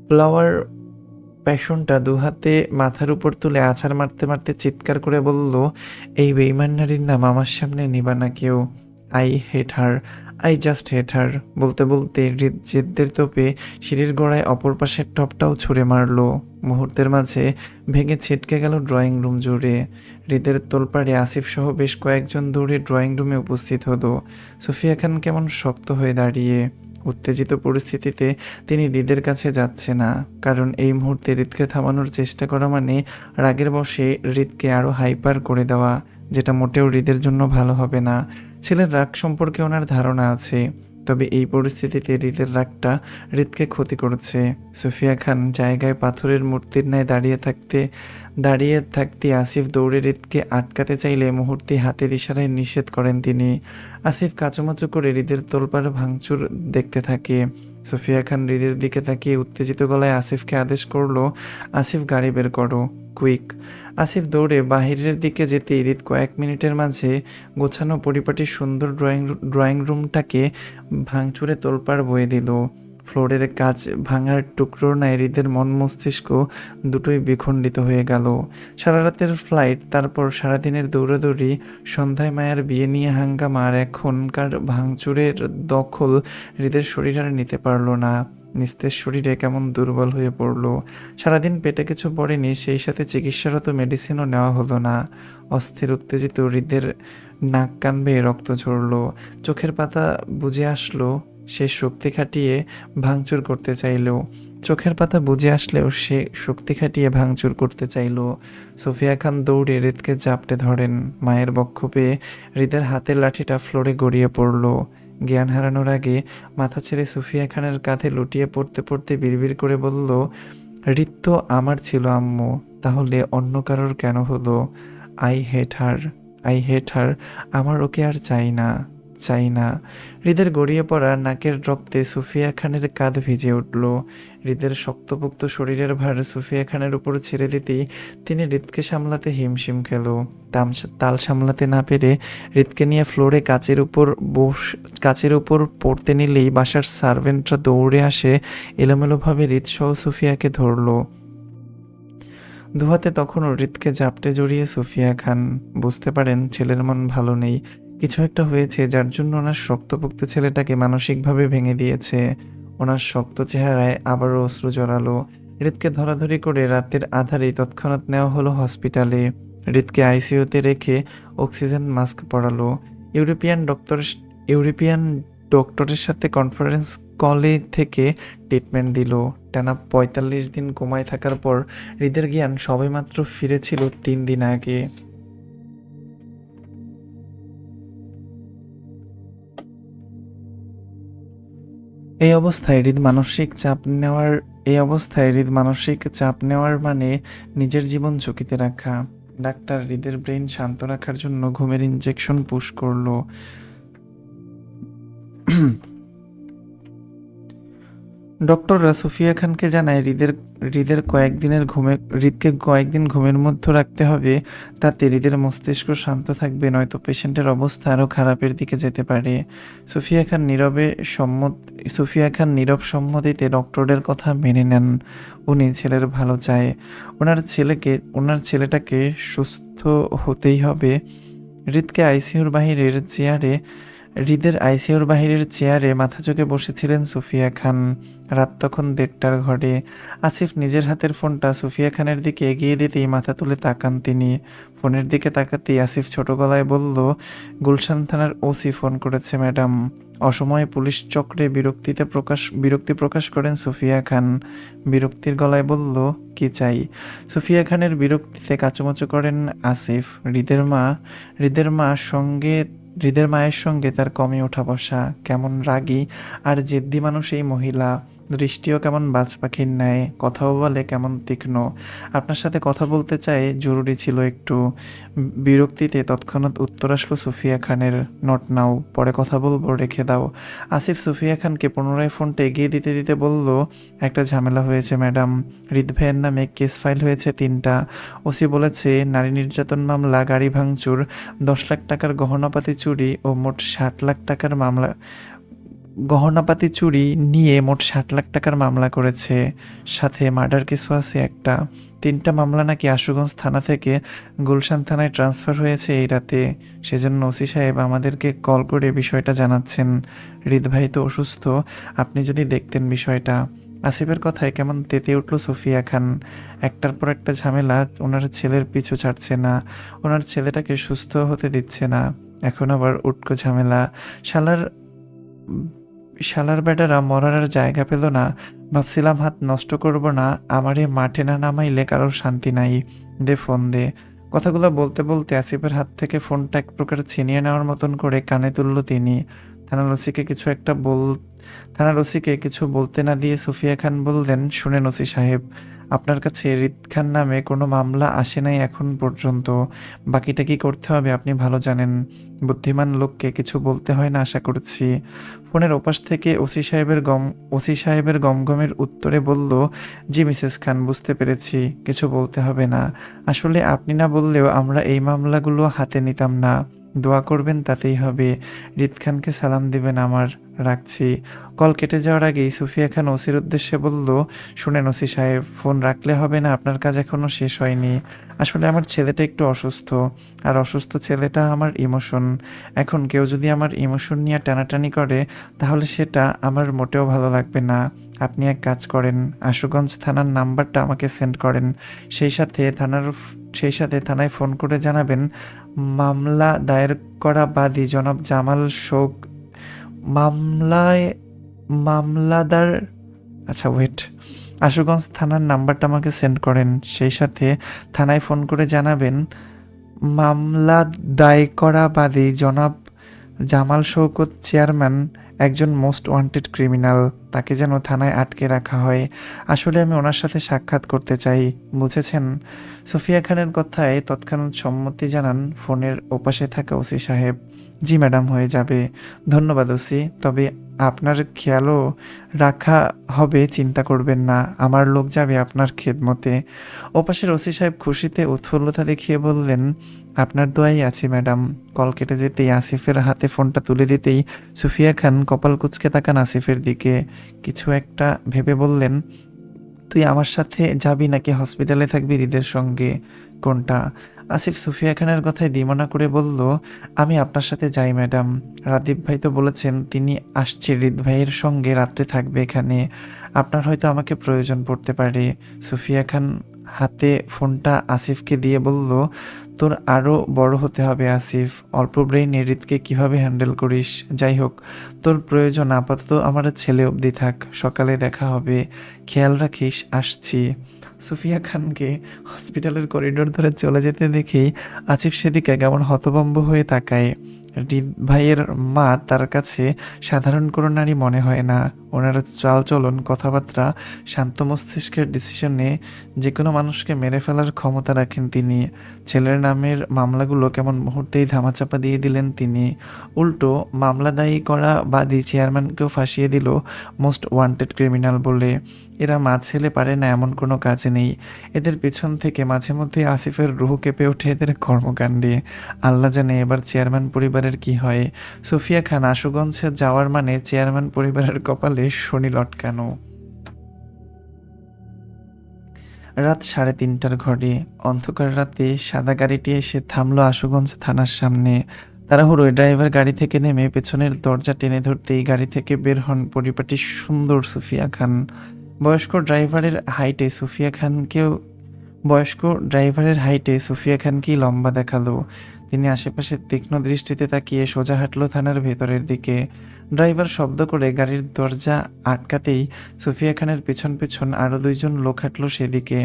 Speaker 1: ফ্লাওয়ার প্যাশনটা 2 হাতে মাথার উপর তুলে আছাড় মারতে মারতে চিৎকার করে বলল, এই বেঈমান নারীর নাম আমার সামনে নিবা না কেউ। I hate her, I just hate her. বলতে বলতে হৃদ জেদ্দের তোপে সিঁড়ির গোড়ায় অপর পাশের টপটাও ছুঁড়ে মারল। মুহূর্তের মাঝে ভেঙে ছিটকে গেল ড্রয়িং রুম জুড়ে। হৃদের তোলপাড়ে আসিফ সহ বেশ কয়েকজন দৌড়ে ড্রয়িং রুমে উপস্থিত হলো। সুফিয়া খান কেমন শক্ত হয়ে দাঁড়িয়ে। উত্তেজিত পরিস্থিতিতে তিনি হৃদের কাছে যাচ্ছে না, কারণ এই মুহূর্তে হৃদকে থামানোর চেষ্টা করা মানে রাগের বশে হৃদকে আরও হাইপার করে দেওয়া, যেটা মোটেও হৃদের জন্য ভালো হবে না। ছেলের রাগ সম্পর্কে ওনার ধারণা আছে, তবে এই পরিস্থিতিতে হৃদের রাগটা হৃদকে ক্ষতি করছে। সুফিয়া খান জায়গায় পাথরের মূর্তির ন্যায় দাঁড়িয়ে থাকতে আসিফ দৌড়ে হৃদকে আটকাতে চাইলে মুহূর্তে হাতের ইশারায় নিষেধ করেন তিনি। আসিফ কাচুমাচু করে হৃদের তোলপাড় ভাঙচুর দেখতে থাকে। সুফিয়া খান হৃদের দিকে তাকিয়ে উত্তেজিত গলায় আসিফকে আদেশ করলো, আসিফ গাড়ি বের করো, কুইক। আসিফ দৌড়ে বাহিরের দিকে যেতে হৃদ কয়েক মিনিটের মাঝে গোছানো পরিপাটি সুন্দর ড্রয়িং রুমটাকে ভাঙচুরে তোলপাড় বয়ে দিল। ফ্লোরের কাজ ভাঙার টুকরো ন্যায় হৃদের মন মস্তিষ্ক দুটোই বিখণ্ডিত হয়ে গেল। সারা রাতের ফ্লাইট, তারপর সারাদিনের দৌড়াদৌড়ি, সন্ধ্যায় মায়ের বিয়ে নিয়ে হাঙ্গামা, আর এখনকার ভাঙচুরের দখল হৃদের শরীর আর নিতে পারল না। নিস্তেজ শরীরে কেমন দুর্বল হয়ে পড়ল। সারাদিন পেটে কিছু পড়েনি, সেই সাথে চিকিৎসারত মেডিসিনও নেওয়া হলো না। অস্থির উত্তেজিত হৃদের নাক কান বেয়ে রক্ত ঝরল। চোখের পাতা বুজে আসলো। সে শক্তি খাটিয়ে ভাঙচুর করতে চাইলেও চোখের পাতা বুজে আসলেও সে শক্তি খাটিয়ে ভাঙচুর করতে চাইল। সুফিয়া খান দৌড়ে হৃদকে জাপটে ধরেন। মায়ের বক্ষ পেয়ে হৃদের হাতের লাঠিটা ফ্লোরে গড়িয়ে পড়ল। জ্ঞান হারানোর আগে মাথা ছেড়ে সুফিয়া খানের কাঁধে লুটিয়ে পড়তে পড়তে বিড়বিড় করে বলল, হৃদ তো আমার ছিল আম্মু, তাহলে অন্য কারোর কেন হলো? I hate her, I hate her. আমার ওকে আর চাই না, চাই না। হৃদের গড়িয়ে পড়া নাকের রক্তে সুফিয়া খানের কাঁধ ভিজে উঠল। হৃদের শক্তপোক্ত শরীরের ভার সুফিয়া খানের উপর ছেড়ে দিতেই তিনি হৃদকে সামলাতে হিমশিম খেল। তাল সামলাতে না পেরে হৃদকে নিয়ে ফ্লোরে কাচের উপর পড়তে নিলেই বাসার সার্ভেন্টরা দৌড়ে আসে। এলোমেলোভাবে হৃদসহ সুফিয়াকে ধরল। দুহাতে তখনও হৃদকে জাপটে জড়িয়ে সুফিয়া খান বুঝতে পারেন ছেলের মন ভালো নেই। কিছু একটা হয়েছে যার জন্য ওনার শক্তপোক্ত ছেলেটাকে মানসিকভাবে ভেঙে দিয়েছে। ওনার শক্ত চেহারায় আবারও অশ্রু জড়ালো। হৃদকে ধরাধরি করে রাতের আধারে তৎক্ষণাৎ নেওয়া হলো হসপিটালে। হৃদকে আইসিইউতে রেখে অক্সিজেন মাস্ক পরালো। ইউরোপিয়ান ডক্টরের সাথে কনফারেন্স কলে থেকে ট্রিটমেন্ট দিল। টানা ৪৫ দিন কোমায় থাকার পর হৃদের জ্ঞান সবেমাত্র ফিরেছিল ৩ দিন আগে। এই অবস্থায় হৃদ মানসিক চাপ নেওয়ার মানে নিজের জীবন ঝুঁকিতে রাখা। ডাক্তার হৃদের ব্রেন শান্ত রাখার জন্য ঘুমের ইনজেকশন পুশ করলো। ডক্টররা সুফিয়া খানকে জানায় হৃদকে কয়েকদিন ঘুমের মধ্যে রাখতে হবে, তাতে হৃদের মস্তিষ্ক শান্ত থাকবে, নয়তো পেশেন্টের অবস্থা আরও খারাপের দিকে যেতে পারে। সুফিয়া খান নীরব সম্মতিতে ডক্টরের কথা মেনে নেন। উনি ছেলের ভালো চায়। ওনার ছেলেটাকে সুস্থ হতেই হবে। হৃদের আইসিইউর বাহিরের চেয়ারে মাথা চোখে বসেছিলেন সুফিয়া খান। রাত তখন ১:৩০ ঘটে। আসিফ নিজের হাতের ফোনটা সুফিয়া খানের দিকে এগিয়ে দিতেই মাথা তুলে তাকান তিনি। ফোনের দিকে তাকাতেই আসিফ ছোট গলায় বলল, গুলশান থানার ওসি ফোন করেছে ম্যাডাম। অসময়ে পুলিশ চক্রে বিরক্তি প্রকাশ করেন সুফিয়া খান। বিরক্তির গলায় বলল, কি চাই? সুফিয়া খানের বিরক্তিতে কাচুমাচু করেন আসিফ। হৃদের মায়ের সঙ্গে তার কমে ওঠা বসা। কেমন রাগী আর জেদ্দি মানুষ এই মহিলা। দৃষ্টিও কেমন বাজ পাখির ন্যায়, কথাও বলে কেমন তীক্ষ্ণ। আপনার সাথে কথা বলতে চাই, জরুরি ছিল একটু। বিরক্তিতে তৎক্ষণাৎ উত্তর আসলো সুফিয়া খানের, নট নাও, পরে কথা বলবো, রেখে দাও। আসিফ সুফিয়া খানকে পুনরায় ফোনটা এগিয়ে দিতে দিতে বলল, একটা ঝামেলা হয়েছে ম্যাডাম। হৃদ ভাইয়ের নামে কেস ফাইল হয়েছে ৩টা। ওসি বলেছে নারী নির্যাতন মামলা, গাড়ি ভাঙচুর, ১০ লাখ টাকার গহনাপাতি চুরি ও মোট ৬০ লাখ টাকার মামলা গহনাপাতি চুরি নিয়ে মোট ৬০ লাখ টাকার মামলা করেছে। সাথে মার্ডার কেসও আছে একটা। ৩টা মামলা নাকি আশুগঞ্জ থানা থেকে গুলশান থানায় ট্রান্সফার হয়েছে এই রাতে। সেজন্য ওসি সাহেব আমাদেরকে কল করে বিষয়টা জানাচ্ছেন। হৃদ ভাই তো অসুস্থ, আপনি যদি দেখতেন বিষয়টা। আসিফের কথায় কেমন তেতে উঠল সুফিয়া খান। একটার পর একটা ঝামেলা, ওনার ছেলের পিছু ছাড়ছে না, ওনার ছেলেটাকে সুস্থ হতে দিচ্ছে না। এখন আবার উটকো ঝামেলা। শালার বেটারা মরার আর জায়গা পেল না। ভাবছিলাম হাত নষ্ট করব না, আমারে মাঠে না নামাইলে কারোর শান্তি নাই। দে ফোন দে। কথাগুলো বলতে বলতে আসিফের হাত থেকে ফোনটা এক প্রকার ছিনিয়ে নেওয়ার মতন করে কানে তুলল তিনি। থানার ওসিকে কিছু বলতে না দিয়ে সুফিয়া খান বললেন, শুনেন ওসি সাহেব, আপনার কাছে হৃদ খান নামে কোনো মামলা আসে নাই এখন পর্যন্ত। বাকিটা কি করতে হবে আপনি ভালো জানেন। বুদ্ধিমান লোককে কিছু বলতে হয় না আশা করছি। ফোনের ওপাশ থেকে ওসি সাহেবের গমগমের উত্তরে বলল, জি মিসেস খান, বুঝতে পেরেছি, কিছু বলতে হবে না। আসলে আপনি না বললেও আমরা এই মামলাগুলো হাতে নিতাম না। দোয়া করবেন তাতেই হবে। হৃদ খানকে সালাম দিবেন আমার। রাখছি। কল কেটে যাওয়ার আগেই সুফিয়া খান ওসির উদ্দেশ্যে বলল, শুনেন ওসি সাহেব, ফোন রাখলে হবে না, আপনার কাজ এখনো শেষ হয়নি। আসলে আমার ছেলেটা একটু অসুস্থ, আর অসুস্থ ছেলেটা আমার ইমোশন। এখন কেউ যদি আমার ইমোশন নিয়ে টানাটানি করে, তাহলে সেটা আমার মোটেও ভালো লাগবে না। আপনি এক কাজ করেন, আশুগঞ্জ থানার নাম্বারটা আমাকে সেন্ড করেন। সেই সাথে থানায় ফোন করে জানাবেন, মামলা দায়ের করা বাদী জনাব জামাল শোক মামলাদার, আচ্ছা ওয়েট, আশুগঞ্জ থানার নাম্বারটা আমাকে সেন্ড করেন, সেই সাথে থানায় ফোন করে জানাবেন মামলা দায় করা বাদী জনাব জামাল শওকত চেয়ারম্যান একজন মোস্ট ওয়ান্টেড ক্রিমিনাল, তাকে যেন থানায় আটকে রাখা হয়। আসলে আমি ওনার সাথে সাক্ষাৎ করতে চাই, বুঝেছেন? সুফিয়া খানের কথায় তৎক্ষণাৎ সম্মতি জানান ফোনের ওপাশে থাকা ওসি সাহেব। জি ম্যাডাম, হয়ে যাবে। ধন্যবাদ ওসি, তবে আপনার খেয়ালও রাখা হবে, চিন্তা করবেন না, আমার লোক যাবে আপনার খেদমতে। ওপাশের ওসি সাহেব খুশিতে উৎফুল্লতা দেখিয়ে বললেন, আপনার দোয়াই আছি ম্যাডাম। কল কেটে যেতেই আসিফের হাতে ফোনটা তুলে দিতেই সুফিয়া খান কপাল কুঁচকে তাকান আসিফের দিকে। কিছু একটা ভেবে বললেন, তুই আমার সাথে যাবি নাকি হসপিটালে থাকবি হৃদের সঙ্গে, কোনটা? আসিফ সুফিয়া খানের কথায় দ্বিমনা করে বলল, আমি আপনার সাথে যাই ম্যাডাম। রাদীপ ভাই তো বলেছেন তিনি আসছে হৃদ ভাইয়ের সঙ্গে রাত্রে থাকবে এখানে, আপনার হয়তো আমাকে প্রয়োজন পড়তে পারে। সুফিয়া খান হাতে ফোনটা আসিফকে দিয়ে বলল, তোর আরও বড় হতে হবে আসিফ, অল্প ব্রেইনে হৃদকে কীভাবে হ্যান্ডেল করিস। যাই হোক, তোর প্রয়োজন আপাতত আমার ছেলে অবধি থাক, সকালে দেখা হবে, খেয়াল রাখিস, আসছি। সুফিয়া খানকে হসপিটালের করিডোর ধরে চলে যেতে দেখেই আসিফ সেদিকে কেমন হতভম্ব হয়ে তাকায়। হৃদ ভাইয়ের মা তার কাছে সাধারণ কোনো নারী মনে হয় না। ওনার চালচলন, কথাবার্তা, শান্ত মস্তিষ্কের ডিসিশনে যে কোনো মানুষকে মেরে ফেলার ক্ষমতা রাখেন তিনি। ছেলের নামের মামলাগুলো কেমন মুহূর্তেই ধামাচাপা দিয়ে দিলেন তিনি। উল্টো মামলা দায়ী করা বাদী চেয়ারম্যানকেও ফাঁসিয়ে দিল মোস্ট ওয়ান্টেড ক্রিমিনাল বলে। এরা মা ছেলে পারে না এমন কোনো কাজ নেই। এদের পেছন থেকে মাঝে মধ্যে আসিফের রুহ কেঁপে ওঠে এদের কর্মকাণ্ডে। আল্লাহ জানে এবার চেয়ারম্যান পরিবারের কি হয়। সুফিয়া খান আশুগঞ্জে যাওয়ার মানে চেয়ারম্যান পরিবারের কপালে শনি লটকানো। রাত 3:30টার ঘড়ি। অন্ধকার রাতে সাদা গাড়িটি এসে থামলো আশুগঞ্জ থানার সামনে। তাড়াহুড়োয় ড্রাইভার গাড়ি থেকে নেমে পেছনের দরজা টেনে ধরতেই গাড়ি থেকে বের হন পরিপাটি সুন্দর সুফিয়া খান। বয়স্ক ড্রাইভারের হাইটে সুফিয়া খানকেও বয়স্ক ড্রাইভারের হাইটে সুফিয়া খানকেই লম্বা দেখালো। তিনি আশেপাশে তীক্ষ্ণ দৃষ্টিতে তাকিয়ে সোজা হাঁটলো থানার ভেতরের দিকে। ড্রাইভার শব্দ করে গাড়ির দরজা আটকাতেই সুফিয়া খানের পেছন পেছন আরও 2জন লোক হাঁটলো সেদিকে।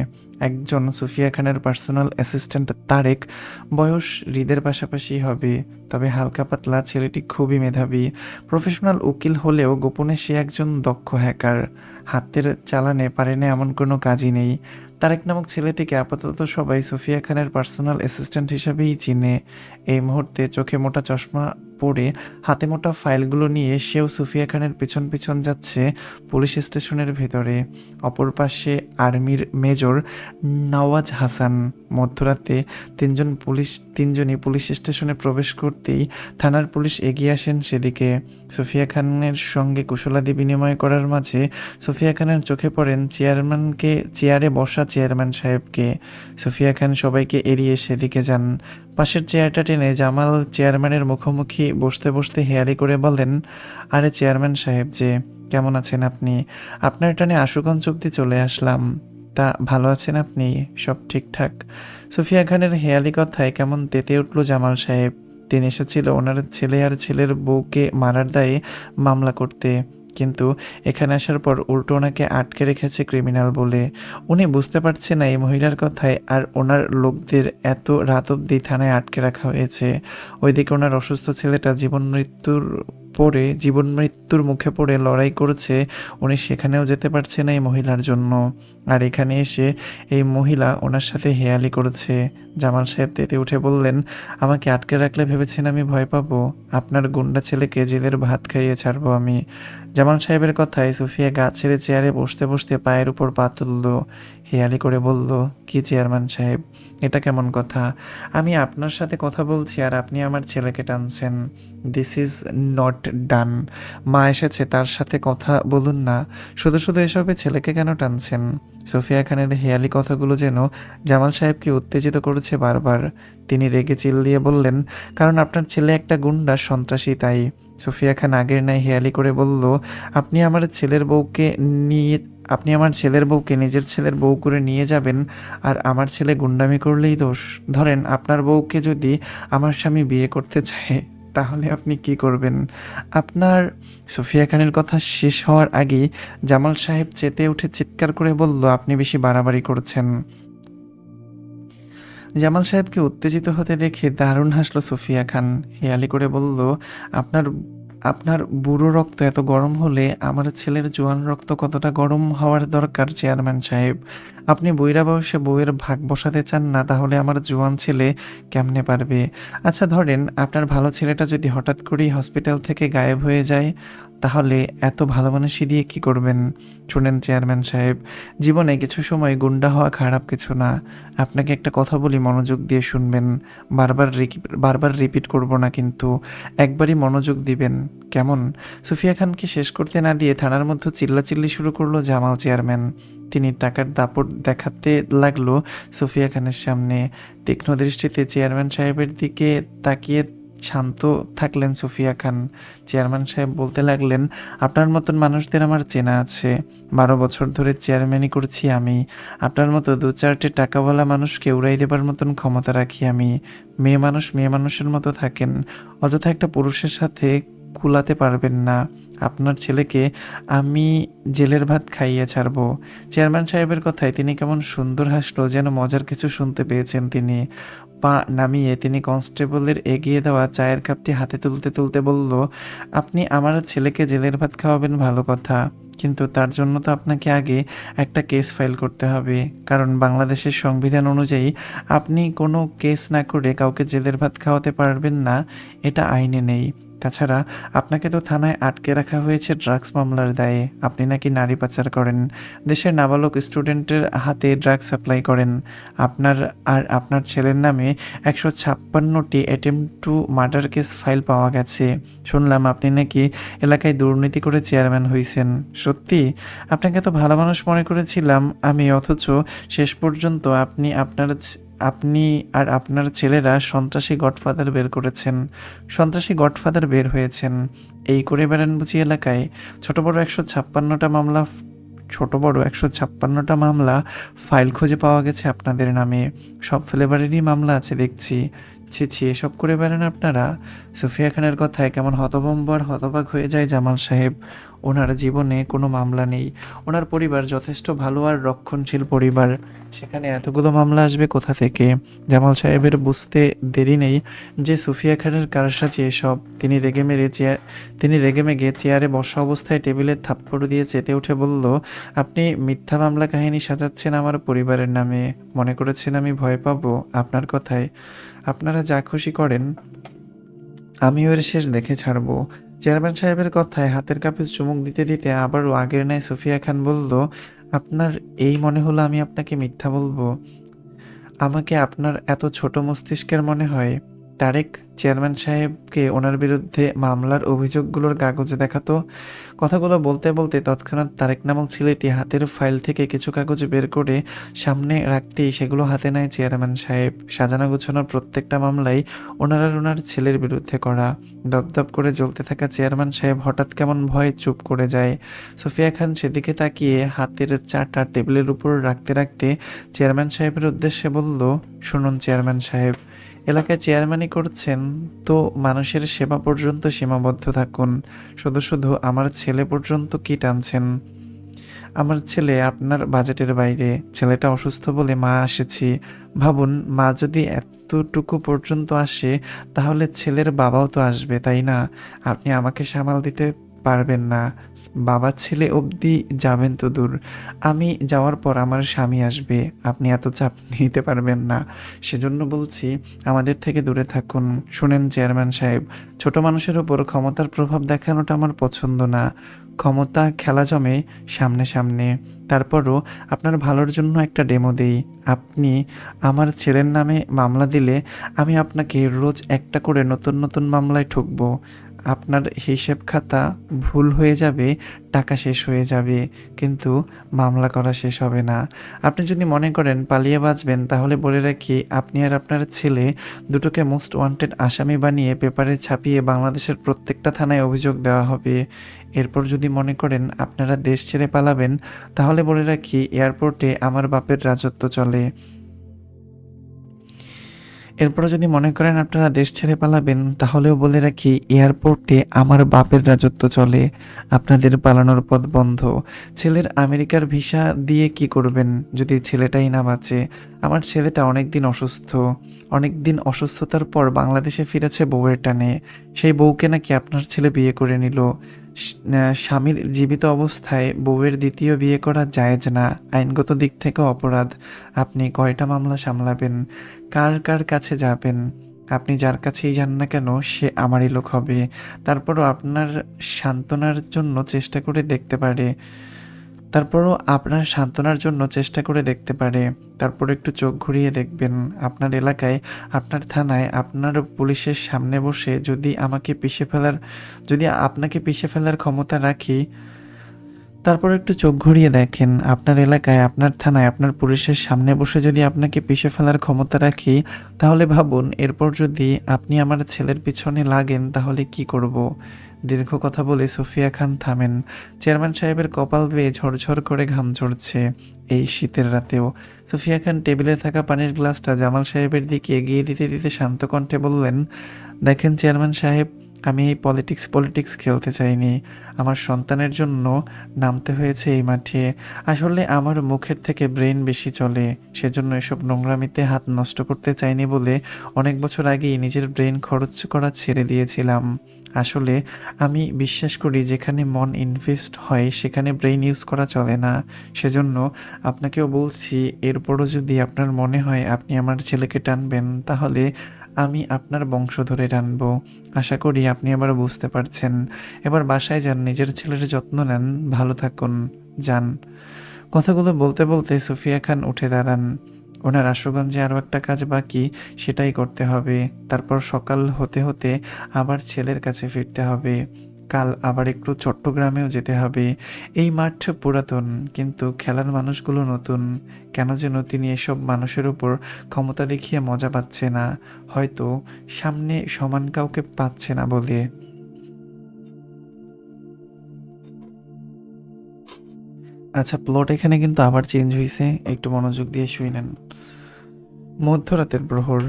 Speaker 1: একজন সুফিয়া খানের পার্সোনাল অ্যাসিস্ট্যান্ট তারেক, বয়স হৃদের পাশাপাশি হবে, তবে হালকা পাতলা, ছেলেটি খুবই মেধাবী। প্রফেশনাল উকিল হলেও গোপনে সে একজন দক্ষ হ্যাকার। হাতের চালানে পারে না এমন কোনো কাজই নেই। তারেক নামক ছেলেটিকে আপাতত সবাই সুফিয়া খানের পার্সোনাল অ্যাসিস্ট্যান্ট হিসাবেই চিনে। এই মুহূর্তে চোখে মোটা চশমা পরে হাতে মোটা ফাইলগুলো নিয়ে সেও সুফিয়া খানের পিছন পিছন যাচ্ছে পুলিশ স্টেশনের ভেতরে। অপর পাশে আর্মির মেজর নওয়াজ হাসান। মধ্যরাতে তিনজনই পুলিশ স্টেশনে প্রবেশ করতেই থানার পুলিশ এগিয়ে আসেন সেদিকে। সুফিয়া খানের সঙ্গে কুশলাদি বিনিময় করার মাঝে সুফিয়া খানের চোখে পড়েন চেয়ারে বসা চেয়ারম্যান সাহেবকে। সুফিয়া খান সবাইকে এড়িয়ে সেদিকে যান। পাশের চেয়ারটা টেনে জামাল চেয়ারম্যানের মুখোমুখি বসতে বসতে হেয়ালি করে বলেন, আরে চেয়ারম্যান সাহেব যে, কেমন আছেন আপনি? আপনার টানে আশুগঞ্জ অব্দি চলে আসলাম। তা ভালো আছেন আপনি? সব ঠিকঠাক? সুফিয়া খানের হেয়ালি কথায় কেমন তেতে উঠল জামাল সাহেব। তিনি এসেছিল ওনার ছেলে আর ছেলের বউকে মারার দায়ে মামলা করতে, কিন্তু এখানে আসার পর উল্টো ওনাকে আটকে রেখেছে ক্রিমিনাল বলে। উনি বুঝতে পারছে না এই মহিলার কথায় আর ওনার লোকদের এত রাত অবধি থানায় আটকে রাখা হয়েছে। ওইদিকে ওনার অসুস্থ ছেলেটা জীবন মৃত্যুর মুখে পড়ে লড়াই করছে, উনি সেখানেও যেতে পারছে না এই মহিলার জন্য। আর এখানে এসে এই মহিলা ওনার সাথে হেয়ালি করেছে। জামাল সাহেব তেতে উঠে বললেন, আমাকে আটকে রাখলে ভেবেছেন আমি ভয় পাবো? আপনার গুন্ডা ছেলেকে জেলের ভাত খাইয়ে ছাড়বো আমি। জামাল সাহেবের কথায় সুফিয়া গা ছেড়ে চেয়ারে বসতে বসতে পায়ের উপর পা তুলল, হেয়ালি করে বলল, কি চেয়ারম্যান সাহেব, এটা কেমন কথা? আমি আপনার সাথে কথা বলছি আর আপনি আমার ছেলেকে টানছেন। This is not done. মা এসেছে, তার সাথে কথা বলুন না। শুধু শুধু এসবে ছেলেকে কেন টানছেন? সুফিয়া খানের হেয়ালি কথাগুলো যেন জামাল সাহেবকে উত্তেজিত করেছে বারবার। তিনি রেগে চিল দিয়ে বললেন, কারণ আপনার ছেলে একটা গুন্ডা সন্ত্রাসী, তাই। সুফিয়া খান আগের ন্যায় হেয়ালি করে বলল, আপনি আমার ছেলের বউকে নিজের ছেলের বউ করে নিয়ে যাবেন আর আমার ছেলে গুন্ডামি করলেই দোষ? ধরেন আপনার বউকে যদি আমার স্বামী বিয়ে করতে চায়, তাহলে আপনি কি করবেন? আপনার সুফিয়া খানের কথা শেষ হওয়ার আগেই জামাল সাহেব চেতে উঠে চিৎকার করে বলল, আপনি বেশি বাড়াবাড়ি করছেন। জামাল সাহেবকে উত্তেজিত হতে দেখে দারুণ হাসল সুফিয়া খান। হেয়ালি করে বলল, আপনার আপনার বুড়ো রক্ত এত গরম হলে আমার ছেলের জোয়ান রক্ত কতটা গরম হওয়ার দরকার চেয়ারম্যান সাহেব। আপনি বুইড়া বয়সে বউয়ের ভাগ বসাতে চান না, তাহলে আমার জোয়ান ছেলে কেমনে পারবে? আচ্ছা ধরেন আপনার ভালো ছেলেটা যদি হঠাৎ করেই হসপিটাল থেকে গায়েব হয়ে যায়, তাহলে এত ভালো মানুষই দিয়ে কি করবেন? শুনেন চেয়ারম্যান সাহেব, জীবনে কিছু সময় গুন্ডা হওয়া খারাপ কিছু না। আপনাকে একটা কথা বলি, মনোযোগ দিয়ে শুনবেন। বারবার রিপিট করব না, কিন্তু একবারই মনোযোগ দিবেন, কেমন? সুফিয়া খানকে শেষ করতে না দিয়ে থানার মধ্যে চিল্লাচিল্লি শুরু করলো জামাল চেয়ারম্যান। তিনি টাকার দাপট দেখাতে লাগলো সুফিয়া খানের সামনে। তীক্ষ্ণ দৃষ্টিতে চেয়ারম্যান সাহেবের দিকে তাকিয়ে শান্ত থাকলেন সুফিয়া খান। চেয়ারম্যান সাহেব বলতে লাগলেন, আপনার মতন মানুষদের আমার চেনা আছে। 12 বছর ধরে চেয়ারম্যানই করছি আমি। আপনার মতো 2-4টে টাকাওয়ালা মানুষকে উড়াই দেবার মতন ক্ষমতা রাখি আমি। মেয়ে মানুষের মতো থাকেন, অযথা একটা পুরুষের সাথে কুলাতে পারবেন না। আপনার ছেলেকে আমি জেলের ভাত খাইয়ে ছাড়বো। চেয়ারম্যান সাহেবের কথায় তিনি কেমন সুন্দর হাসলো, যেন মজার কিছু শুনতে পেয়েছেন তিনি। পা নামিয়ে তিনি কনস্টেবলের এগিয়ে দেওয়া চায়ের কাপটি হাতে তুলতে তুলতে বলল, আপনি আমার ছেলেকে জেলের ভাত খাওয়াবেন ভালো কথা, কিন্তু তার জন্য তো আপনাকে আগে একটা কেস ফাইল করতে হবে। কারণ বাংলাদেশের সংবিধান অনুযায়ী আপনি কোনো কেস না করে কাউকে জেলের ভাত খাওয়াতে পারবেন না, এটা আইনে নেই। তাছাড়া আপনাকে তো থানায় আটকে রাখা হয়েছে ড্রাগস মামলার দায়ে। আপনি নাকি নারী পাচার করেন, দেশের নাবালক স্টুডেন্টের হাতে ড্রাগ সাপ্লাই করেন। আপনার ছেলের নামে 156টি attempt to murder case file পাওয়া গেছে। শুনলাম আপনি নাকি এলাকায় দুর্নীতি করে চেয়ারম্যান হয়েছেন। সত্যি? আপনাকে তো ভালো মানুষ মনে করেছিলাম আমি, অথচ শেষ পর্যন্ত আপনি আর আপনার ছেলেরা সন্ত্রাসী গডফাদার বের হয়েছেন। এই করে বেড়ান বুঝি এলাকায়? ছোট বড় 156টা মামলা ফাইল খুঁজে পাওয়া গেছে আপনাদের নামে। সব ফ্লেভারেরই মামলা আছে দেখছি। ছি ছি, এসব করে বেড়ান আপনারা? সুফিয়া খানের কথায় কেমন হতভম্ব আর হতবাক হয়ে যায় জামাল সাহেব। ওনার জীবনে কোনো মামলা নেই, ওনার পরিবার যথেষ্ট ভালো আর রক্ষণশীল পরিবার, সেখানে এতগুলো মামলা আসবে কোথা থেকে? জামাল সাহেবের বুঝতে দেরি নেই যে সুফিয়া খানের কারসাজি এসব। তিনি রেগে মেগে চেয়ারে বসা অবস্থায় টেবিলে থাপ্পড় দিয়ে চেতে উঠে বলল, আপনি মিথ্যা মামলা কাহিনী সাজাচ্ছেন আমার পরিবারের নামে। মনে করেছেন আমি ভয় পাবো আপনার কথায়? আপনারা যা খুশি করেন, আমিও এর শেষ দেখে ছাড়বো। চেয়ারম্যান সাহেবের কথায় হাতের কাপে চুমুক দিতে দিতে আবারও আগের ন্যায় সুফিয়া খান বলল, আপনার এই মনে হলো আমি আপনাকে মিথ্যা বলবো? আমাকে আপনার এত ছোট মস্তিষ্কের মনে হয়? তারেক, চেয়ারম্যান সাহেবকে ওনার বিরুদ্ধে মামলার অভিযোগগুলোর কাগজে দেখাতো। কথাগুলো বলতে বলতে তৎক্ষণাৎ তারেক নামক ছেলেটি হাতের ফাইল থেকে কিছু কাগজ বের করে সামনে রাখতেই সেগুলো হাতে নেয় চেয়ারম্যান সাহেব। সাজানো গোছানো প্রত্যেকটা মামলাই ওনার আর ওনার ছেলের বিরুদ্ধে করা। দপদপ করে জ্বলতে থাকা চেয়ারম্যান সাহেব হঠাৎ কেমন ভয়ে চুপ করে যায়। সুফিয়া খান সেদিকে তাকিয়ে হাতের চাটা টেবিলের উপর রাখতে রাখতে চেয়ারম্যান সাহেবের উদ্দেশ্যে বলল, শুনুন চেয়ারম্যান সাহেব, এলাকায় চেয়ারম্যানই করছেন তো মানুষের সেবা পর্যন্ত সীমাবদ্ধ থাকুন। শুধু শুধু আমার ছেলে পর্যন্ত কি টানছেন? আমার ছেলে আপনার বাজেটের বাইরে। ছেলেটা অসুস্থ বলে মা এসেছি। ভাবুন, মা যদি এতটুকু পর্যন্ত আসে, তাহলে ছেলের বাবাও তো আসবে, তাই না? আপনি আমাকে সামাল দিতে পারবেন না। বাবা ছেলে অবধি যাবেন তো দূর, আমি যাওয়ার পর আমার স্বামী আসবে। আপনি এত চাপ নিতে পারবেন না। সেজন্য বলছি, আমাদের থেকে দূরে থাকুন। শুনেন চেয়ারম্যান সাহেব, ছোট মানুষের উপর ক্ষমতার প্রভাব দেখানোটা আমার পছন্দ না। ক্ষমতা খেলা জমে সামনে সামনে। তারপরও আপনার ভালোর জন্য একটা ডেমো দেই। আপনি আমার ছেলের নামে মামলা দিলে আমি আপনাকে রোজ একটা করে নতুন নতুন মামলায় ঠুকবো। আপনার হিসেব খাতা ভুল হয়ে যাবে, টাকা শেষ হয়ে যাবে, কিন্তু মামলা করা শেষ হবে না। আপনি যদি মনে করেন পালিয়ে বাঁচবেন, তাহলে বলে রাখি, আপনি আর আপনার ছেলে দুটোকে মোস্ট ওয়ান্টেড আসামি বানিয়ে পেপারে ছাপিয়ে বাংলাদেশের প্রত্যেকটা থানায় অভিযোগ দেওয়া হবে। এরপর যদি মনে করেন আপনারা দেশ ছেড়ে পালাবেন, তাহলে বলে রাখি, এয়ারপোর্টে আমার বাপের রাজত্ব চলে। এরপরও যদি মনে করেন আপনারা দেশ ছেড়ে পালাবেন, তাহলেও বলে রাখি এয়ারপোর্টে আমার বাপের রাজত্ব চলে। আপনাদের পালানোর পথ বন্ধ। ছেলের আমেরিকার ভিসা দিয়ে কি করবেন যদি ছেলেটাই না বাঁচে? আমার ছেলেটা অনেক দিন অসুস্থতার পর বাংলাদেশে ফিরেছে বউয়ের টানে। সেই বউকে নাকি আপনার ছেলে বিয়ে করে নিল। স্বামীর জীবিত অবস্থায় বউয়ের দ্বিতীয় বিয়ে করা জায়েজ না, আইনগত দিক থেকে অপরাধ। আপনি কয়টা মামলা সামলাবেন? কার কার কাছে যাবেন? আপনি যার কাছেই যান না কেন সে আমারই লোক হবে। তারপরও আপনার সান্ত্বনার জন্য চেষ্টা করে দেখতে পারে তারপর একটু চোখ ঘুরিয়ে দেখবেন। আপনার এলাকায়, আপনার থানায়, আপনার পুলিশের সামনে বসে যদি আপনাকে পিষে ফেলার ক্ষমতা রাখি, তারপর একটু চোখ ঘুরিয়ে দেখেন। আপনার এলাকায়, আপনার থানায়, আপনার পুলিশের সামনে বসে যদি আপনাকে পিষে ফেলার ক্ষমতা রাখি, তাহলে ভাবুন এরপর যদি আপনি আমার ছেলের পিছনে লাগেন তাহলে কি করব। দীর্ঘ কথা বলে সুফিয়া খান থামেন। চেয়ারম্যান সাহেবের কপাল বেয়ে ঝরঝর করে ঘাম ঝরছে এই শীতের রাতেও। সুফিয়া খান টেবিলে থাকা পানির গ্লাসটা জামাল সাহেবের দিকে এগিয়ে দিতে দিতে শান্ত কণ্ঠে বললেন, দেখেন চেয়ারম্যান সাহেব, আমি এই পলিটিক্স খেলতে চাইনি। আমার সন্তানের জন্য নামতে হয়েছে এই মাঠে। আসলে আমার মুখের থেকে ব্রেন বেশি চলে, সেজন্য এসব নোংরামিতে হাত নষ্ট করতে চাইনি বলে অনেক বছর আগেই নিজের ব্রেন খরচ করা ছেড়ে দিয়েছিলাম। আসলে আমি বিশ্বাস করি যেখানে মন ইনভেস্ট হয় সেখানে ব্রেন ইউজ করা চলে না। সেজন্য আপনাকেও বলছি, এরপরও যদি আপনার মনে হয় আপনি আমার ছেলেকে টানবেন, তাহলে আমি আপনার বংশ ধরে টানবো। আশা করি আপনি আবার বুঝতে পারছেন। এবার বাসায় যান, নিজের ছেলের যত্ন নেন, ভালো থাকুন, যান। কথাগুলো বলতে বলতে সুফিয়া খান উঠে দাঁড়ান। ওনার আশুগঞ্জে আরও একটা কাজ বাকি, সেটাই করতে হবে। তারপর সকাল হতে হতে আবার ছেলের কাছে ফিরতে হবে। কাল আবার একটু চট্টগ্রামেও যেতে হবে। এই মাঠ পুরাতন, কিন্তু খেলার মানুষগুলো নতুন। কেন যেন তিনি এসব মানুষের উপর ক্ষমতা দেখিয়ে মজা পাচ্ছে না, হয়তো সামনে সমান কাউকে পাচ্ছে না বলে। আচ্ছা, প্লট এখানে কিন্তু আবার চেঞ্জ হয়েছে, একটু মনোযোগ দিয়ে শুনেন। মধ্যরাতের প্রহর,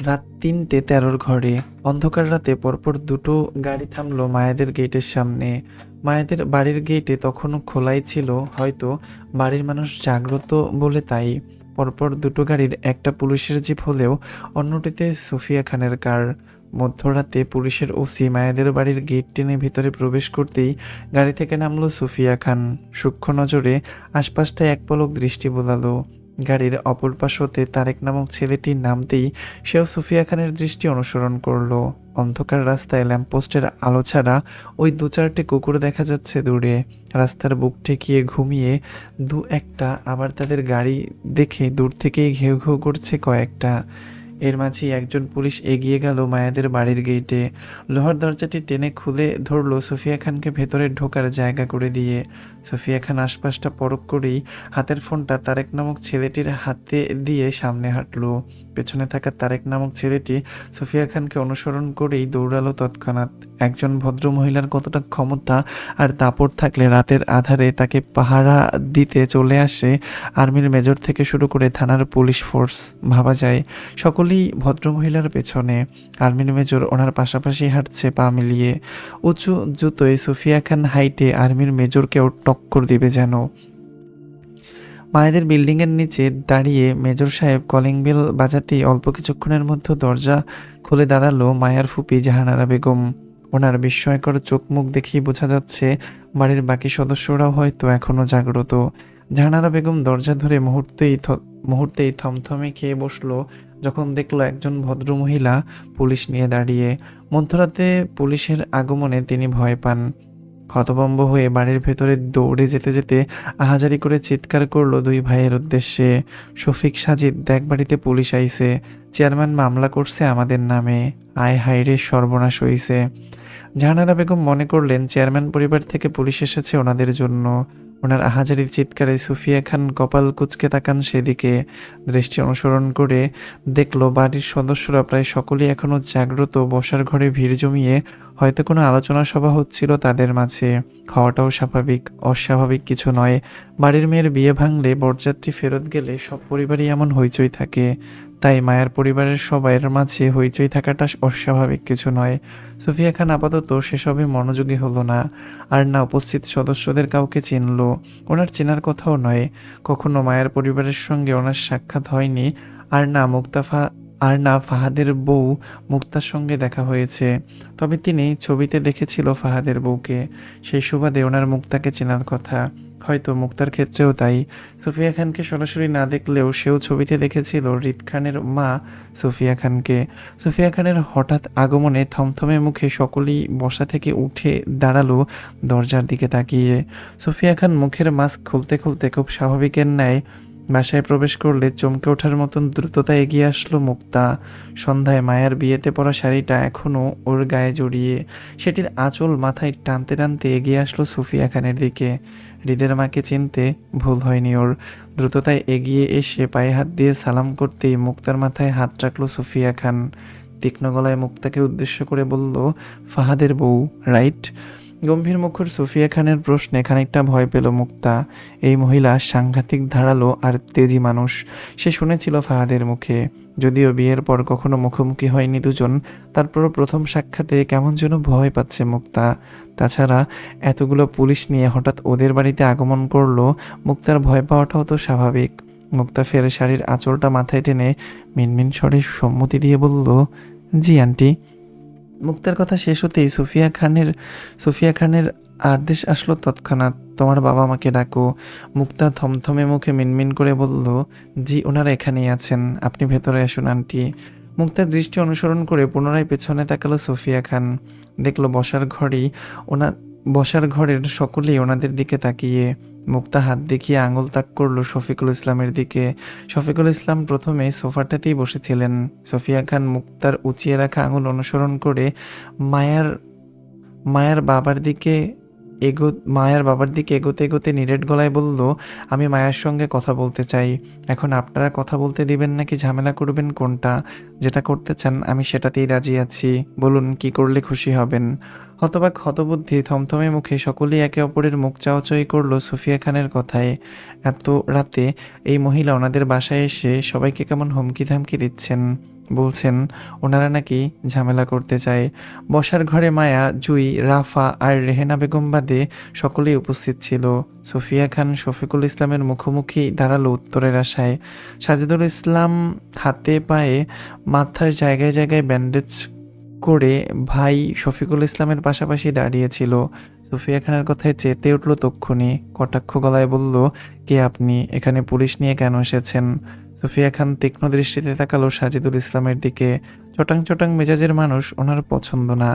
Speaker 1: রাত ৩:১৩ ঘরে। অন্ধকার রাতে পরপর দুটো গাড়ি থামলো মায়াদের গেটের সামনে। মায়াদের বাড়ির গেটে তখনও খোলাই ছিল, হয়তো বাড়ির মানুষ জাগ্রত বলে তাই। পরপর দুটো গাড়ির একটা পুলিশের জিপ হলেও অন্যটিতে সুফিয়া খানের কার। মধ্যরাতে পুলিশের ওসি মায়াদের বাড়ির গেট টেনে ভিতরে প্রবেশ করতেই গাড়ি থেকে নামলো সুফিয়া খান। সূক্ষ্ম নজরে আশপাশটায় এক পলক দৃষ্টি বোলালো। গাড়ির অপর পাশ হতে তারেক নামক ছেলেটির নামতেই সেও সুফিয়া খানের দৃষ্টি অনুসরণ করলো। অন্ধকার রাস্তায় ল্যাম্পপোস্টের আলো ছাড়া ওই ২-৪টে কুকুর দেখা যাচ্ছে দূরে। রাস্তার বুক ঠেকিয়ে ঘুমিয়ে দু একটা, আবার তাদের গাড়ি দেখে দূর থেকেই ঘেউ ঘেউ করছে কয়েকটা। এর মাঝেই একজন পুলিশ এগিয়ে গেল মায়াদের বাড়ির গেটে। লোহার দরজাটি টেনে খুলে ধরলো সুফিয়া খানকে ভেতরে ঢোকার জায়গা করে দিয়ে। সুফিয়া খান আশপাশটা পরখ করেই হাতের ফোনটা তারেক নামক ছেলেটির হাতে দিয়ে সামনে হাঁটলো। পেছনে থাকা তারেক নামক ছেলেটি সুফিয়া খানকে অনুসরণ করেই দৌড়ালো তৎক্ষণাৎ। একজন ভদ্র মহিলার কতটা ক্ষমতা আর দাপট থাকলে রাতের আধারে তাকে পাহারা দিতে চলে আসে আর্মির মেজর থেকে শুরু করে থানার পুলিশ ফোর্স। ভাবা যায় সকলেই ভদ্রমহিলার পেছনে। আর্মির মেজর ওনার পাশাপাশি হাঁটছে পা মিলিয়ে। উঁচু জুতোয় সুফিয়া খান হাইটে আর্মির মেজরকেও টক্কর দিবে যেন। মায়েদের বিল্ডিংয়ের নিচে দাঁড়িয়ে মেজর সাহেব কলিং বেল বাজাতেই অল্প কিছুক্ষণের মধ্যে দরজা খুলে দাঁড়ালো মায়ার ফুপি জাহানারা বেগম। ওনার বিস্ময়কর চোখ মুখ দেখেই বোঝা যাচ্ছে বাড়ির বাকি সদস্যরাও হয়তো এখনো জাগ্রত। জাহানারা বেগম দরজা ধরে মুহূর্তেই থমথমে খেয়ে বসলো যখন দেখলো একজন ভদ্রমহিলা পুলিশ নিয়ে দাঁড়িয়ে। মধ্যরাতে পুলিশের আগমনে তিনি ভয় পান। হতভম্ব হয়ে বাড়ির ভেতরে দৌড়ে যেতে যেতে আহাজারি করে চিৎকার করলো দুই ভাইয়ের উদ্দেশ্যে, শফিক, সাজিদ, দেখ বাড়িতে পুলিশ আইছে, চেয়ারম্যান মামলা করছে আমাদের নামে, আয় হায়রে সর্বনাশ হইছে। জাহানারা বেগম মনে করলেন চেয়ারম্যান পরিবার থেকে পুলিশ এসেছে ওনাদের জন্য। ওনার আহাজারির চিৎকারে সুফিয়া খান কপাল কুঁচকে তাকান সেদিকে। দৃষ্টি অনুসরণ করে দেখলো বাড়ির সদস্যরা প্রায় সকলেই এখনো জাগ্রত, বসার ঘরে ভিড় জমিয়ে হয়তো কোনো আলোচনা সভা হচ্ছিল তাদের মাঝে। হওয়াটাও স্বাভাবিক, অস্বাভাবিক কিছু নয়। বাড়ির মেয়ের বিয়ে ভাঙলে, বরযাত্রী ফেরত গেলে সব পরিবারই এমন হইচই থাকে। তাই মায়ের পরিবারের সবাইয়ের মাঝে হইচই থাকাটা অস্বাভাবিক কিছু নয়। সুফিয়া খান আপাতত সেসবে মনোযোগী হলো না, আর না উপস্থিত সদস্যদের কাউকে চিনল। ওনার চেনার কথাও নয়। কখনো মায়ের পরিবারের সঙ্গে ওনার সাক্ষাৎ হয়নি, আর না আর না ফাহাদের বউ মুক্তার সঙ্গে দেখা হয়েছে। তবে তিনি ছবিতে দেখেছিল ফাহাদের বউকে, সেই সুবাদে ওনার মুক্তাকে চেনার কথা। হয়তো মুক্তার ক্ষেত্রেও তাই। সুফিয়া খানকে সরাসরি না দেখলেও সেও ছবিতে দেখেছিল হৃদ খানের মা সুফিয়া খানকে। সুফিয়া খানের হঠাৎ আগমনে থমথমে মুখে সকলেই বসা থেকে উঠে দাঁড়ালো দরজার দিকে তাকিয়ে। সুফিয়া খান মুখের মাস্ক খুলতে খুলতে খুব স্বাভাবিকের ন্যায় বাসায় প্রবেশ করলে চমকে ওঠার মতন দ্রুততা এগিয়ে আসলো মুক্তা। সন্ধ্যায় মায়ের বিয়েতে পরা শাড়িটা এখনও ওর গায়ে জড়িয়ে, সেটির আঁচল মাথায় টানতে টানতে এগিয়ে আসলো সুফিয়া খানের দিকে। হৃদের মাকে চিনতে ভুল হয়নি ওর। দ্রুততায় এগিয়ে এসে পায়ে হাত দিয়ে সালাম করতেই মুক্তার মাথায় হাত রাখলো সুফিয়া খান। তীক্ষ্ণ গলায় মুক্তাকে উদ্দেশ্য করে বলল, ফাহাদের বউ, রাইট? গম্ভীর মুখর সুফিয়া খানের প্রশ্নে খানিকটা ভয় পেল মুক্তা। এই মহিলা সাংঘাতিক ধারালো আর তেজি মানুষ, সে শুনেছিল ফাহাদের মুখে। যদিও বিয়ের পর কখনো মুখোমুখি হয়নি দুজন, তারপরও প্রথম সাক্ষাতে কেমন যেন ভয় পাচ্ছে মুক্তা। তাছাড়া এতগুলো পুলিশ নিয়ে হঠাৎ ওদের বাড়িতে আগমন করলো, মুক্তার ভয় পাওয়াটাও তো স্বাভাবিক। মুক্তা ফের শাড়ির আঁচলটা মাথায় টেনে মিনমিন স্বরে সম্মতি দিয়ে বলল, জি আন্টি। মুক্তার কথা শেষ হতেই সুফিয়া খানের আদেশ আসলো তৎক্ষণাৎ, তোমার বাবা মাকে ডাকো। মুক্তা থমথমে মুখে মিনমিন করে বলল, জি ওনারা এখানেই আছেন, আপনি ভেতরে আসুন আন্টি। মুক্তার দৃষ্টি অনুসরণ করে পুনরায় পেছনে তাকালো সুফিয়া খান। দেখলো বসার ঘরের সকলেই ওনাদের দিকে তাকিয়ে। মুক্তা হাত দেখিয়ে আঙুল তাক করলো শফিকুল ইসলামের দিকে। শফিকুল ইসলাম প্রথমে সোফাটাতেই বসেছিলেন। সুফিয়া খান মুক্তার উঁচিয়ে রাখা আঙুল অনুসরণ করে মায়ার মায়ার বাবার দিকে এগোতে এগোতে নিরেট গলায় বলল, আমি মায়ের সঙ্গে কথা বলতে চাই। এখন আপনারা কথা বলতে দিবেন নাকি ঝামেলা করবেন, কোনটা? যেটা করতে চান আমি সেটাতেই রাজি আছি, বলুন কি করলে খুশি হবেন? হতবাক হতবুদ্ধি থমথমে মুখে সকলেই একে অপরের মুখ চাওয়াচাই করলো সুফিয়া খানের কথায়। এত রাতে এই মহিলা ওনাদের বাসায় এসে সবাইকে কেমন হুমকি ধামকি দিচ্ছেন। বলছেন ওনারা নাকি ঝামেলা করতে চায়। বসার ঘরে মায়া, জুই, রাফা আর রেহেনা বেগম বাদে সকলেই উপস্থিত ছিল। সুফিয়া খান শফিকুল ইসলামের মুখোমুখি দাঁড়ালো উত্তরের আশায়। সাজিদুল ইসলাম হাতে পায়ে মাথার জায়গায় জায়গায় ব্যান্ডেজ করে ভাই শফিকুল ইসলামের পাশাপাশি দাঁড়িয়েছিল। সুফিয়া খানের কথায় চেতে উঠল তক্ষুনি, কটাক্ষ গলায় বলল, কে আপনি? এখানে পুলিশ নিয়ে কেন এসেছেন? সুফিয়া খান তীক্ষ্ণ দৃষ্টিতে তাকালো সাজিদুল ইসলামের দিকে। চটাং চটাং মেজাজের মানুষ ওনার পছন্দ না।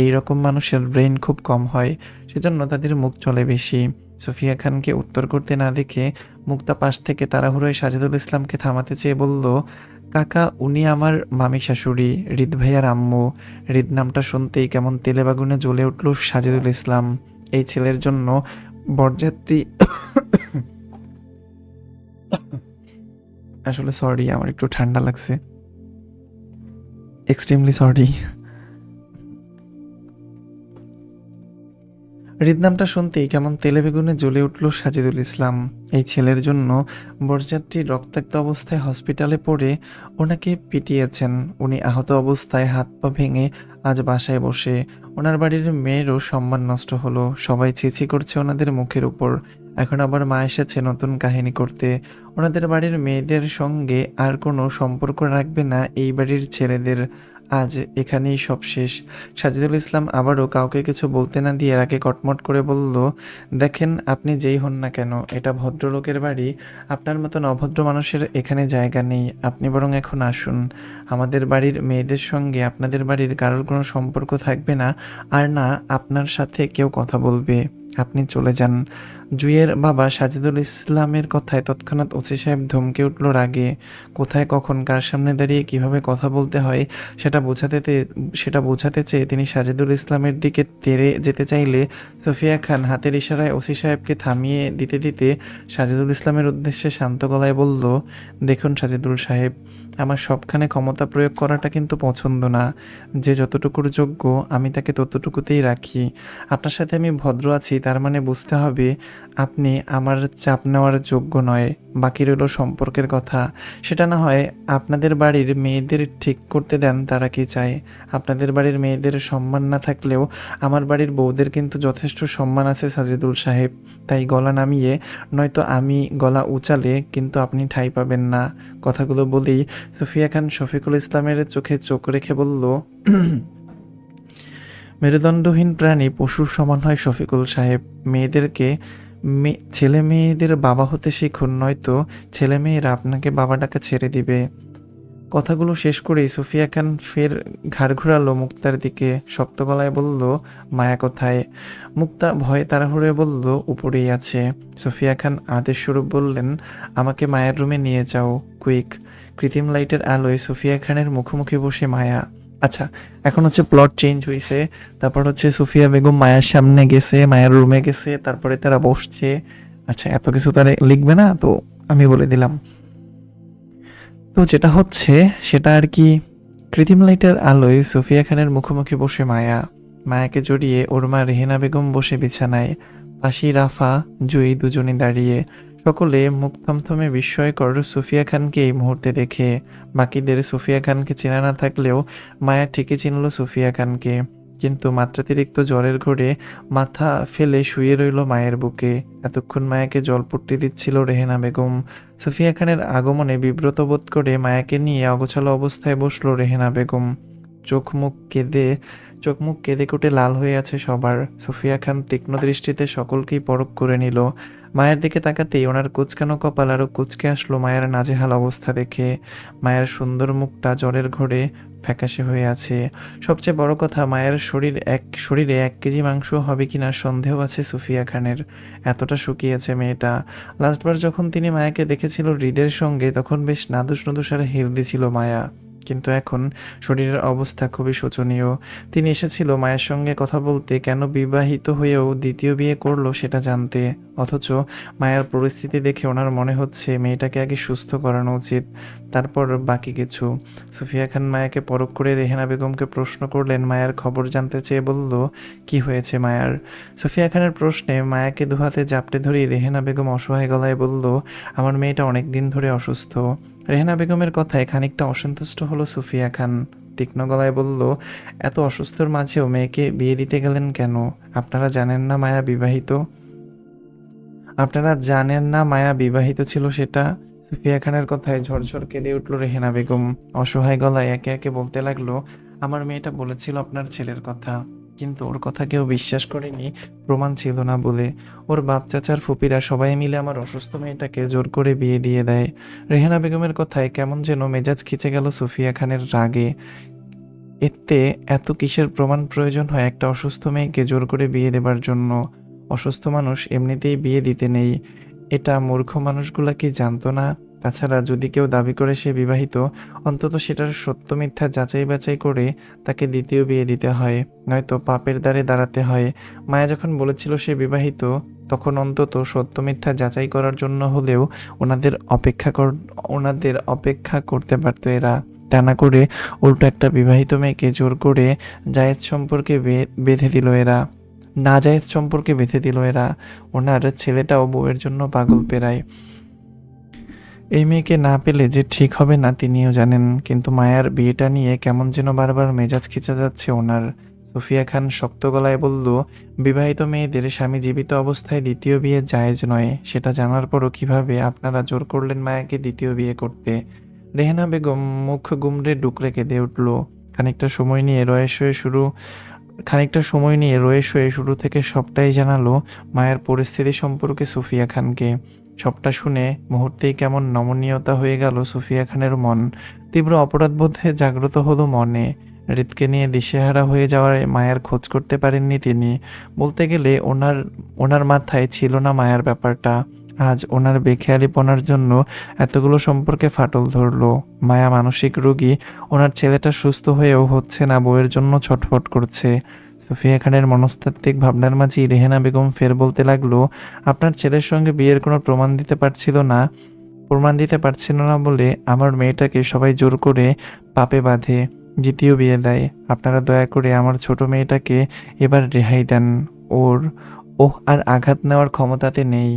Speaker 1: এই রকম মানুষের ব্রেইন খুব কম হয়, সেজন্য তাদের মুখ চলে বেশি। সুফিয়া খানকে উত্তর করতে না দেখে মুক্তা পাশ থেকে তাড়াহুড়োয় সাজিদুল ইসলামকে থামাতে চেয়ে বলল, কাকা উনি আমার মামি শাশুড়ি, হৃদ ভাইয়ার আম্মু। হৃদ নামটা শুনতেই কেমন তেলে বাগুনে জ্বলে উঠল সাজিদুল ইসলাম। এই ছেলের জন্য বরযাত্রী আসলে সরি, আমার একটু ঠান্ডা লাগছে, এক্সট্রিমলি সরি। হৃদ নামটা শুনতেই কেমন তেলে বেগুনে জ্বলে উঠল সাজিদুল ইসলাম। এই ছেলের জন্য বরযাত্রী রক্তাক্ত অবস্থায় হসপিটালে পড়ে ওনাকে পিটিয়েছেন। উনি আহত অবস্থায় হাত পা ভেঙে আজ বাসায় বসে। ওনার বাড়ির মেয়েরও সম্মান নষ্ট হলো, সবাই ছিছি করছে ওনাদের মুখের উপর। এখন আবার মা এসেছে নতুন কাহিনী করতে। ওনাদের বাড়ির মেয়েদের সঙ্গে আর কোনো সম্পর্ক রাখবে না এই বাড়ির ছেলেদের। আজ এখানেই সব শেষ। সাজিদুল ইসলাম আবারও কাউকে কিছু বলতে না দিয়ে রাগে কটমট করে বলল, দেখেন আপনি যেই হন না কেন, এটা ভদ্রলোকের বাড়ি, আপনার মতন অভদ্র মানুষের এখানে জায়গা নেই। আপনি বরং এখন আসুন। আমাদের বাড়ির মেয়েদের সঙ্গে আপনাদের বাড়ির কারোর কোনো সম্পর্ক থাকবে না, আর না আপনার সাথে কেউ কথা বলবে। আপনি চলে যান। জুইয়ের বাবা সাজিদুল ইসলামের কথায় তৎক্ষণাৎ ওসি সাহেব ধমকে উঠল রাগে। কোথায় কখন কার সামনে দাঁড়িয়ে কিভাবে কথা বলতে হয় সেটা বোঝাতে চেয়ে তিনি সাজিদুল ইসলামের দিকে তেড়ে যেতে চাইলে সুফিয়া খান হাতের ইশারায় ওসি সাহেবকে থামিয়ে দিতে দিতে সাজিদুল ইসলামের উদ্দেশ্যে শান্ত গলায় বলল, দেখুন সাজিদুল সাহেব, আমার সবখানে ক্ষমতা প্রয়োগ করাটা কিন্তু পছন্দ না। যে যতটুকুর যোগ্য আমি তাকে ততটুকুতেই রাখি। আপনার সাথে আমি ভদ্র আছি, তার মানে বুঝতে হবে আপনি আমার চাপ নেওয়ার যোগ্য নয়। বাকি রইল সম্পর্কের কথা, সেটা না হয় আপনাদের বাড়ির মেয়েদের ঠিক করতে দেন, তারা কি চায়। আপনাদের বাড়ির মেয়েদের সম্মান না থাকলেও আমার বাড়ির বউদের কিন্তু যথেষ্ট সম্মান আছে সাজিদুল সাহেব। তাই গলা নামিয়ে, নয়তো আমি গলা উঁচালে কিন্তু আপনি ঠাঁই পাবেন না। কথাগুলো বলেই সুফিয়া খান শফিকুল ইসলামের চোখে চোখ রেখে বলল, মেরুদণ্ডহীন প্রাণী পশুর সমান হয় শফিকুল সাহেব। মেয়েদেরকে ছেলে মেয়েদের বাবা হতে শিখুন, নয়তো ছেলে মেয়েরা আপনাকে বাবা ডাকা ছেড়ে দিবে। কথাগুলো শেষ করেই সুফিয়া খান ফের ঘাড় ঘোরালো মুক্তার দিকে। শক্ত গলায় বলল, মায়া কোথায়? মুক্তা ভয়ে তাড়াহুড়ো বলল, উপরেই আছে। সুফিয়া খান আদেশ স্বরূপ বললেন, আমাকে মায়ের রুমে নিয়ে যাও, কুইক। কৃত্রিম লাইটের আলোয় সুফিয়া খানের মুখোমুখি বসে মায়া। আচ্ছা, এখন হচ্ছে প্লট চেঞ্জ হয়েছে। তারপর হচ্ছে সুফিয়া বেগম মায়ের সামনে গেছে, মায়ের রুমে গেছে, তারপরে তারা বসছে। আচ্ছা, এত কিছু তারা লিখবে না তো, আমি বলে দিলাম। তো যেটা হচ্ছে সেটা আর কি, কৃত্রিম লাইটের আলোয় সুফিয়া খানের মুখোমুখি বসে মায়া। মায়াকে জড়িয়ে ওর মা রেহেনা বেগম বসে বিছানায়, পাশি রাফা জুই দুজনে দাঁড়িয়ে। সকলে মুখ থমথমে বিস্ময়কর সুফিয়া খানকে এই মুহূর্তে দেখে। বাকিদের সুফিয়া খানকে চেনা না থাকলেও মায়া ঠিকই চিনল সুফিয়া খানকে। কিন্তু মাত্রাতিরিক্ত জ্বরের ঘোরে মাথা ফেলে শুয়ে রইল মায়ের বুকে। এতক্ষণ মায়াকে জলপট্টি দিচ্ছিল রেহেনা বেগম। সুফিয়া খানের আগমনে বিব্রত বোধ করে মায়াকে নিয়ে অগোছালো অবস্থায় বসলো রেহেনা বেগম। চোখ মুখ কেঁদে কুটে লাল হয়ে আছে সবার। সুফিয়া খান তীক্ষ্ণ দৃষ্টিতে সকলকেই পরখ করে নিল। মায়ের দিকে তাকাতেই ওনার কুচকানো কপাল আরো কুচকে আসলো মায়ের নাজেহাল অবস্থা দেখে। মায়ের সুন্দর মুখটা জ্বরের ঘোরে ফ্যাকাশে হয়ে আছে। সবচেয়ে বড় কথা, মায়ের শরীরে 1 কেজি মাংস হবে কিনা সন্দেহ আছে সুফিয়া খানের। এতটা শুকিয়েছে মেয়েটা। লাস্টবার যখন তিনি মায়াকে দেখেছিল হৃদের সঙ্গে, তখন বেশ নাদুস নুদুস আর হেলদি ছিল মায়া। কিন্তু এখন শরীরের অবস্থা খুবই শোচনীয়। তিনি এসেছিল মায়ের সঙ্গে কথা বলতে, কেন বিবাহিত হয়েও দ্বিতীয় বিয়ে করলো সেটা জানতে। অথচ মায়ের পরিস্থিতি দেখে ওনার মনে হচ্ছে মেয়েটাকে আগে সুস্থ করানো উচিত, তারপর বাকি কিছু। সুফিয়া খান মায়াকে পরখ করে রেহেনা বেগমকে প্রশ্ন করলেন, মায়ের খবর জানতে চেয়ে বলল, কি হয়েছে মায়ার? সুফিয়া খানের প্রশ্নে মায়াকে দুহাতে জাপটে ধরে রেহেনা বেগম অসহায় গলায় বলল, আমার মেয়েটা অনেক দিন ধরে অসুস্থ। রেহেনা বেগমের কথায় খানিকটা অসন্তুষ্ট হলো সুফিয়া খান। তীক্ষ্ণ গলায় বলল, এত অসুস্থর মাঝেও মেয়েকে বিয়ে দিতে গেলেন কেন? আপনারা জানেন না মায়া বিবাহিত? আপনারা জানেন না মায়া বিবাহিত ছিল সেটা? সুফিয়া খানের কথায় ঝরঝর কেঁদে উঠল রেহেনা বেগম। অসহায় গলায় একে একে বলতে লাগলো, আমার মেয়েটা বলেছিল আপনার ছেলের কথা, কিন্তু ওর কথা কেউ বিশ্বাস করেনি, প্রমাণ ছিল না বলে। ওর বাপ চাচার ফুপিরা সবাই মিলে আমার অসুস্থ মেয়েটাকে জোর করে বিয়ে দিয়ে দেয়। রেহেনা বেগমের কথায় কেমন যেন মেজাজ খিচে গেল সুফিয়া খানের রাগে। এতে এত কিসের প্রমাণ প্রয়োজন হয় একটা অসুস্থ মেয়েকে জোর করে বিয়ে দেবার জন্য? অসুস্থ মানুষ এমনিতেই বিয়ে দিতে নেই, এটা মূর্খ মানুষগুলা কি জানতো না? তাছাড়া যদি কেউ দাবি করে সে বিবাহিত, অন্তত সেটার সত্য মিথ্যা যাচাই বাছাই করে তাকে দ্বিতীয় বিয়ে দিতে হয়, নয়তো পাপের দ্বারে দাঁড়াতে হয়। মায়া যখন বলেছিল সে বিবাহিত, তখন অন্তত সত্য মিথ্যা যাচাই করার জন্য হলেও ওনাদের অপেক্ষা করতে পারতো এরা। তা না করে উল্টো একটা বিবাহিত মেয়েকে জোর করে জায়েজ সম্পর্কে বেঁধে দিল এরা। নাজায়েজ সম্পর্কে বেঁধে দিল এরা। ওনার ছেলেটাও বউয়ের জন্য পাগল পেরায়। এই মেয়েকে না পেলে যে ঠিক হবে না তিনিও জানেন, কিন্তু মায়ার বিয়েটা নিয়ে কেমন যেন বারবার মেজাজ খিচে যাচ্ছে ওনার। সুফিয়া খান শক্ত গলায় বলল, বিবাহিত মেয়েদের স্বামী জীবিত অবস্থায় দ্বিতীয় বিয়ে জায়েজ নয়, সেটা জানার পরও কিভাবে আপনারা জোর করলেন মায়াকে দ্বিতীয় বিয়ে করতে? রেহেনা বেগম মুখ গুমড়ে ডুকরে কেঁদে উঠল। খানিকটা সময় নিয়ে রয়ে শয়ে শুরু থেকে সবটাই জানালো মায়ের পরিস্থিতি সম্পর্কে সুফিয়া খানকে। সবটা শুনে মুহূর্তেই কেমন নমনীয়তা হয়ে গেল সুফিয়া খানের মন। তীব্র অপরাধবোধে জাগ্রত হলো মনে। হৃদকে নিয়ে দিশেহারা হয়ে যাওয়ার মায়ের খোঁজ করতে পারেননি তিনি। বলতে গেলে ওনার মাথায় ছিল না মায়ার ব্যাপারটা। আজ ওনার বেখেয়ালিপনার জন্য এতগুলো সম্পর্কে ফাটল ধরলো। মায়া মানসিক রোগী, ওনার ছেলেটা সুস্থ হয়েও হচ্ছে না, বউয়ের জন্য ছটফট করছে। সুফিয়া খানের মনস্তাত্ত্বিক ভাবনার মাঝেই রেহেনা বেগম ফের বলতে লাগলো, আপনার ছেলের সঙ্গে বিয়ের কোনো প্রমাণ দিতে পারছিল না বলে আমার মেয়েটাকে সবাই জোর করে পাপে বাঁধে, দ্বিতীয় বিয়ে দেয়। আপনারা দয়া করে আমার ছোট মেয়েটাকে এবার রেহাই দেন। ওহ আর আঘাত নেওয়ার ক্ষমতাতে নেই।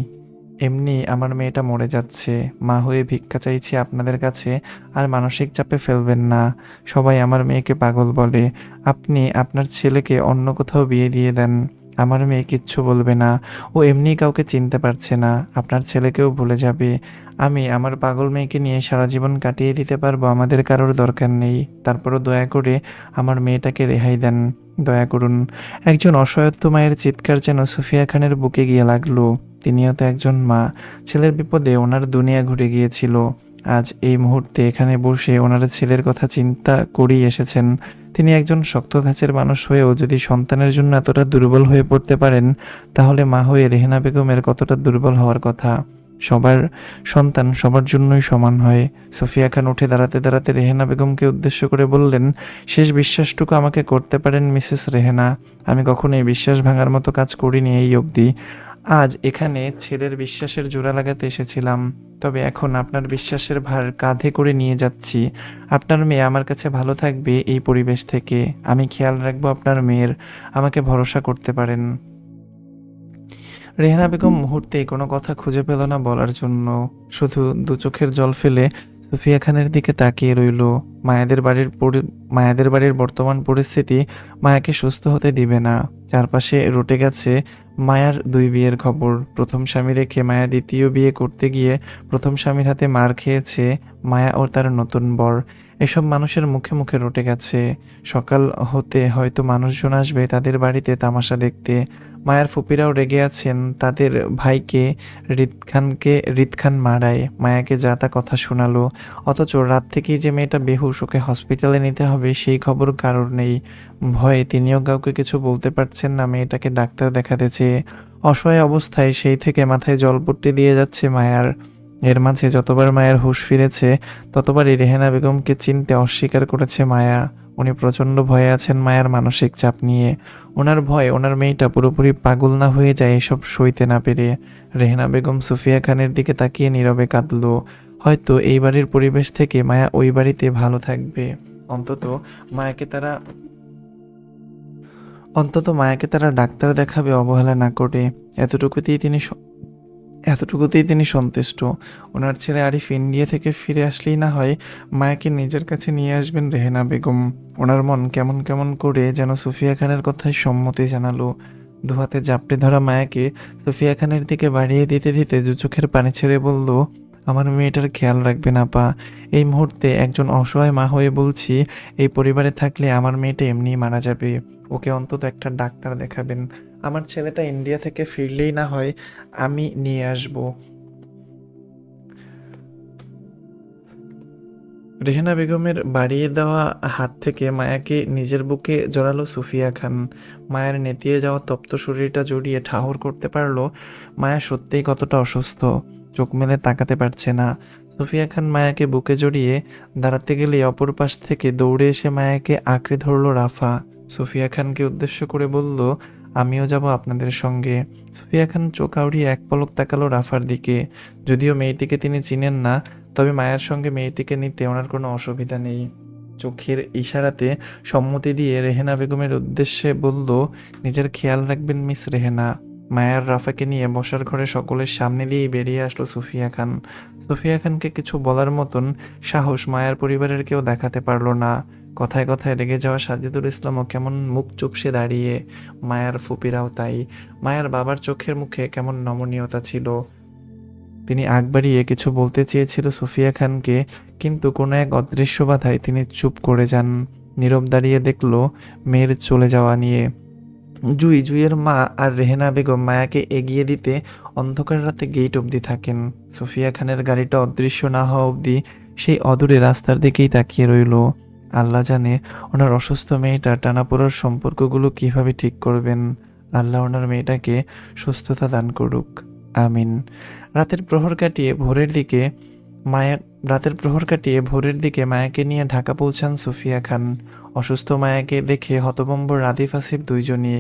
Speaker 1: এমনি আমার মেয়েটা মরে যাচ্ছে। মা হয়ে ভিক্ষা চাইছি আপনাদের কাছে, আর মানসিক চাপে ফেলবেন না। সবাই আমার মেয়েকে পাগল বলে। আপনি আপনার ছেলেকে অন্য কোথাও বিয়ে দিয়ে দেন। আমার মেয়ে কিচ্ছু বলবে না। ও এমনিই কাউকে চিনতে পারছে না। আপনার ছেলেকেও ভুলে যাবে। আমি আমার পাগল মেয়েকে নিয়ে সারা জীবন কাটিয়ে দিতে পারবো, আমাদের কারোর দরকার নেই। তারপরও দয়া করে আমার মেয়েটাকে রেহাই দেন। দয়া করুন। একজন অসহায়ত্ব মায়ের চিৎকার যেন সুফিয়া খানের বুকে গিয়ে লাগলো। তিনিও তো একজন মা। ছেলের বিপদে ওনার দুনিয়া ঘুরে গিয়েছিল। আজ এই মুহূর্তে এখানে বসে ওনার ছেলের কথা চিন্তা করেই এসেছেন। তিনি একজন শক্ত ধাঁচের মানুষ হয়েও যদি সন্তানের জন্য এতটা দুর্বল হয়ে পড়তে পারেন, তাহলে মা হয়ে রেহেনা বেগমের কতটা দুর্বল হওয়ার কথা। সবার সন্তান সবার জন্যই সমান হয়। সুফিয়া খান উঠে দাঁড়াতে দাঁড়াতে রেহেনা বেগমকে উদ্দেশ্য করে বললেন, শেষ বিশ্বাসটুকু আমাকে করতে পারেন মিসেস রেহেনা। আমি কখনোই বিশ্বাস ভাঙার মতো কাজ করিনি এই অবধি। আজ এখানে ছেলের বিশ্বাসের জোড়া লাগাতে এসেছিলাম, তবে এখন আপনার বিশ্বাসের ভার কাঁধে করে নিয়ে যাচ্ছি। আপনার মেয়ে আমার কাছে ভালো থাকবে এই পরিবেশ থেকে। আমি খেয়াল রাখবো আপনার মেয়ের। আমাকে ভরসা করতে পারেন। রেহেনা বেগম মুহূর্তেই কোনো কথা খুঁজে পেল না বলার জন্য। শুধু দু চোখের জল ফেলে সুফিয়া খানের দিকে তাকিয়ে রইল। মায়াদের বাড়ির বর্তমান পরিস্থিতি মায়াকে সুস্থ হতে দিবে না। চারপাশে রটে গেছে মায়ার দুই বিয়ের খবর। প্রথম স্বামী রেখে মায়া দ্বিতীয় বিয়ে করতে গিয়ে প্রথম স্বামীর হাতে মার খেয়েছে মায়া ও তার নতুন বর। এসব মানুষের মুখে মুখে রটে গেছে। সকাল হতে হয়তো মানুষজন আসবে তাদের বাড়িতে তামাশা দেখতে। মায়ার ফুপিরাও রেগে আছেন তাদের ভাইকে রিতখান মারায় মায়াকে যা তা কথা শোনালো। অথচ রাত থেকেই যে মেয়েটা বেহুশ, ওকে হসপিটালে নিতে হবে, সেই খবর কারোর নেই। ভয়ে তিনিও কাউকে কিছু বলতে পারছেন না মেয়েটাকে ডাক্তার দেখাতে চেয়ে। অসহায় অবস্থায় সেই থেকে মাথায় জলপট্টি দিয়ে যাচ্ছে মায়ার। এর মাঝে যতবার মায়ের হুঁশ ফিরেছে ততবারই রেহেনা বেগমকে চিনতে অস্বীকার করেছে মায়া। উনি প্রচণ্ড ভয়ে আছেন মায়ার মানসিক চাপ নিয়ে। ওনার ভয় ওনার মেয়েটা পুরোপুরি পাগল না হয়ে যায় এসব সইতে না পেরে। রেহেনা বেগম সুফিয়া খানের দিকে তাকিয়ে নীরবে কাঁদল। হয়তো এই বাড়ির পরিবেশ থেকে মায়া ওই বাড়িতে ভালো থাকবে। অন্তত মায়াকে তারা অন্তত মায়াকে তারা ডাক্তার দেখাবে অবহেলা না করে। এতটুকুতেই তিনি এতটুকুতেই তিনি সন্তুষ্ট। ওনার ছেলে আরিফ ইন্ডিয়া থেকে ফিরে আসলেই না হয় মায়াকে নিজের কাছে নিয়ে আসবেন রেহেনা বেগম। ওনার মন কেমন কেমন করে যেন সুফিয়া খানের কথায় সম্মতি জানালো। দুহাতে জাপটে ধরা মায়াকে সুফিয়া খানের দিকে বাড়িয়ে দিতে দিতে দু চোখের পানি ছেড়ে বলল, আমার মেয়েটার খেয়াল রাখবেন আপা। এই মুহূর্তে একজন অসহায় মা হয়ে বলছি, এই পরিবারে থাকলে আমার মেয়েটা এমনিই মারা যাবে। ওকে অন্তত একটা ডাক্তার দেখাবেন। আমার ছেলেটা ইন্ডিয়া থেকে ফিরলেই না হয় আমি নিয়ে আসব। রেহেনা বেগমের বাড়িয়ে দেওয়া হাত থেকে মায়াকে নিজের বুকে জড়ালো সুফিয়া খান। মায়ের নেতিয়ে যাওয়া তপ্ত শরীরটা জড়িয়ে ঠাহর করতে পারলো মায়া সত্যিই কতটা অসুস্থ। চোখ মেলে তাকাতে পারছে না। সুফিয়া খান মায়াকে বুকে জড়িয়ে দাঁড়াতে গেলে অপর পাশ থেকে দৌড়ে এসে মায়াকে আঁকড়ে ধরলো রাফা। সুফিয়া খানকে উদ্দেশ্য করে বলল, আমিও যাব আপনাদের সঙ্গে। সুফিয়া খান চোখ আউড়িয়ে এক পলক তাকালো রাফার দিকে। যদিও মেয়েটিকে তিনি চিনেন না, তবে মায়ের সঙ্গে মেয়েটিকে নিতে ওনার কোনো অসুবিধা নেই। চোখের ইশারাতে সম্মতি দিয়ে রেহেনা বেগমের উদ্দেশ্যে বলল, নিজের খেয়াল রাখবেন মিস রেহেনা। মায়ার রাফাকে নিয়ে বসার ঘরে সকলের সামনে দিয়েই বেরিয়ে আসলো সুফিয়া খান। সুফিয়া খানকে কিছু বলার মতন সাহস মায়ার পরিবারের কেউ দেখাতে পারল না। কথায় কথায় রেগে যাওয়া সাজিদুল ইসলামও কেমন মুখ চুপসে দাঁড়িয়ে। মায়ার ফুপিরাও তাই। মায়ার বাবার চোখের মুখে কেমন নমনীয়তা ছিল। তিনি আগ বাড়িয়ে কিছু বলতে চেয়েছিল সুফিয়া খানকে, কিন্তু কোনো এক অদৃশ্য বাধায় তিনি চুপ করে যান। নীরব দাঁড়িয়ে দেখল মেয়ের চলে যাওয়া নিয়ে। জুইয়ের মা আর রেহেনা বেগম মায়াকে এগিয়ে দিতে অন্ধকার রাতে গেট অবধি থাকেন। সুফিয়া খানের গাড়িটা অদৃশ্য না হওয়া অবধি সেই অদূরে রাস্তার দিকেই তাকিয়ে রইল। আল্লাহ জানে ওনার অসুস্থ মেয়েটার টানাপোড়ার সম্পর্কগুলো কিভাবে ঠিক করবেন। আল্লাহ ওনার মেয়েটাকে সুস্থতা দান করুক, আমিন। রাতের প্রহর কাটিয়ে ভোরের দিকে মায়াকে নিয়ে ঢাকা পৌঁছান সুফিয়া খান। অসুস্থ মায়াকে দেখে হতভম্ব রাদিফ আসিফ দুইজনই।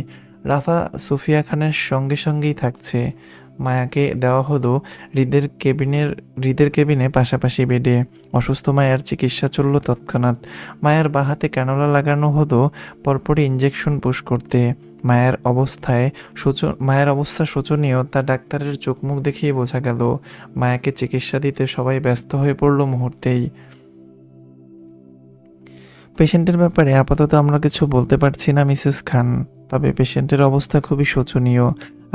Speaker 1: রাফা সুফিয়া খানের সঙ্গে সঙ্গেই থাকছে। মায়াকে দেওয়া হলো হৃদের কেবিনে পাশাপাশি বেডে। অসুস্থ মায়ার চিকিৎসা চলল তৎক্ষণাৎ। মায়ার বাঁ হাতে ক্যানোলা লাগানো হলো পরপরই ইঞ্জেকশন পুশ করতে। মায়ের অবস্থা শোচনীয়, তা ডাক্তারের চোখ মুখ দেখেই বোঝা গেল। মায়াকে চিকিৎসা দিতে সবাই ব্যস্ত হয়ে পড়ল মুহূর্তেই। পেশেন্টের ব্যাপারে আপাতত আমরা কিছু বলতে পারছি না মিসেস খান, তবে পেশেন্টের অবস্থা খুবই শোচনীয়।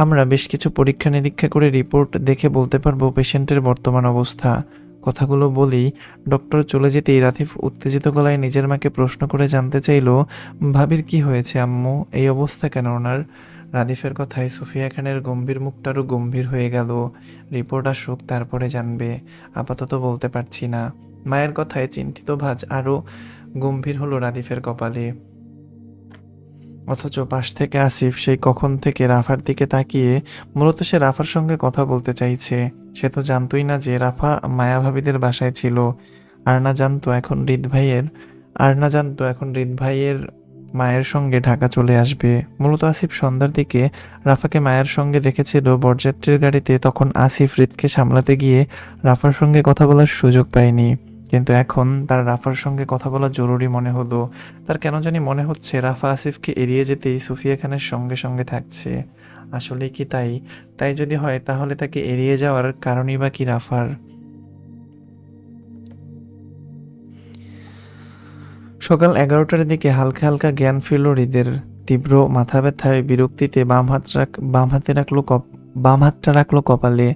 Speaker 1: আমরা বেশ কিছু পরীক্ষা নিরীক্ষা করে রিপোর্ট দেখে বলতে পারবো পেশেন্টের বর্তমান অবস্থা। কথাগুলো বলেই ডক্টর চলে যেতেই রাফিফ উত্তেজিত গলায় নিজের মাকে প্রশ্ন করে জানতে চাইল, ভাবির কি হয়েছে আম্মু, এই অবস্থা কেন ওনার? রাদিফের কথায় সুফিয়া খানের গম্ভীর মুখটা আরও গম্ভীর হয়ে গেল। রিপোর্ট আসুক, তারপরে জানবে, আপাতত বলতে পারছি না। মায়ের কথায় চিন্তিত ভাঁজ আরও গম্ভীর হলো রাদিফের কপালে। অথচ পাশ থেকে আসিফ সেই কখন থেকে রাফার দিকে তাকিয়ে, মূলত সে রাফার সঙ্গে কথা বলতে চাইছে। সে তো জানতোই না যে রাফা মায়া ভাবিদের বাসায় ছিল। আর না জানতো এখন হৃদ ভাইয়ের মায়ের সঙ্গে ঢাকা চলে আসবে। মূলত আসিফ সন্ধ্যার দিকে রাফাকে মায়ের সঙ্গে দেখেছিল বরযাত্রীর গাড়িতে। তখন আসিফ হৃদকে সামলাতে গিয়ে রাফার সঙ্গে কথা বলার সুযোগ পায়নি, কিন্তু এখন তার রাফার সঙ্গে কথা বলা জরুরি মনে হলো। তার কেন জানি মনে হচ্ছে রাফা আসিফকে এড়িয়ে যেতেই সুফিয়া খানের সঙ্গে সঙ্গে থাকছে। আসলে কি তাই? তাই যদি হয় তাহলে তাকে এড়িয়ে যাওয়ার কারণই বা কি রাফার? সকাল 11টার দিকে হালকা হালকা জ্ঞান ফিরল হৃদের। তীব্র মাথা ব্যথায় বিরক্তিতে বাম হাতটা রাখলো কপালে।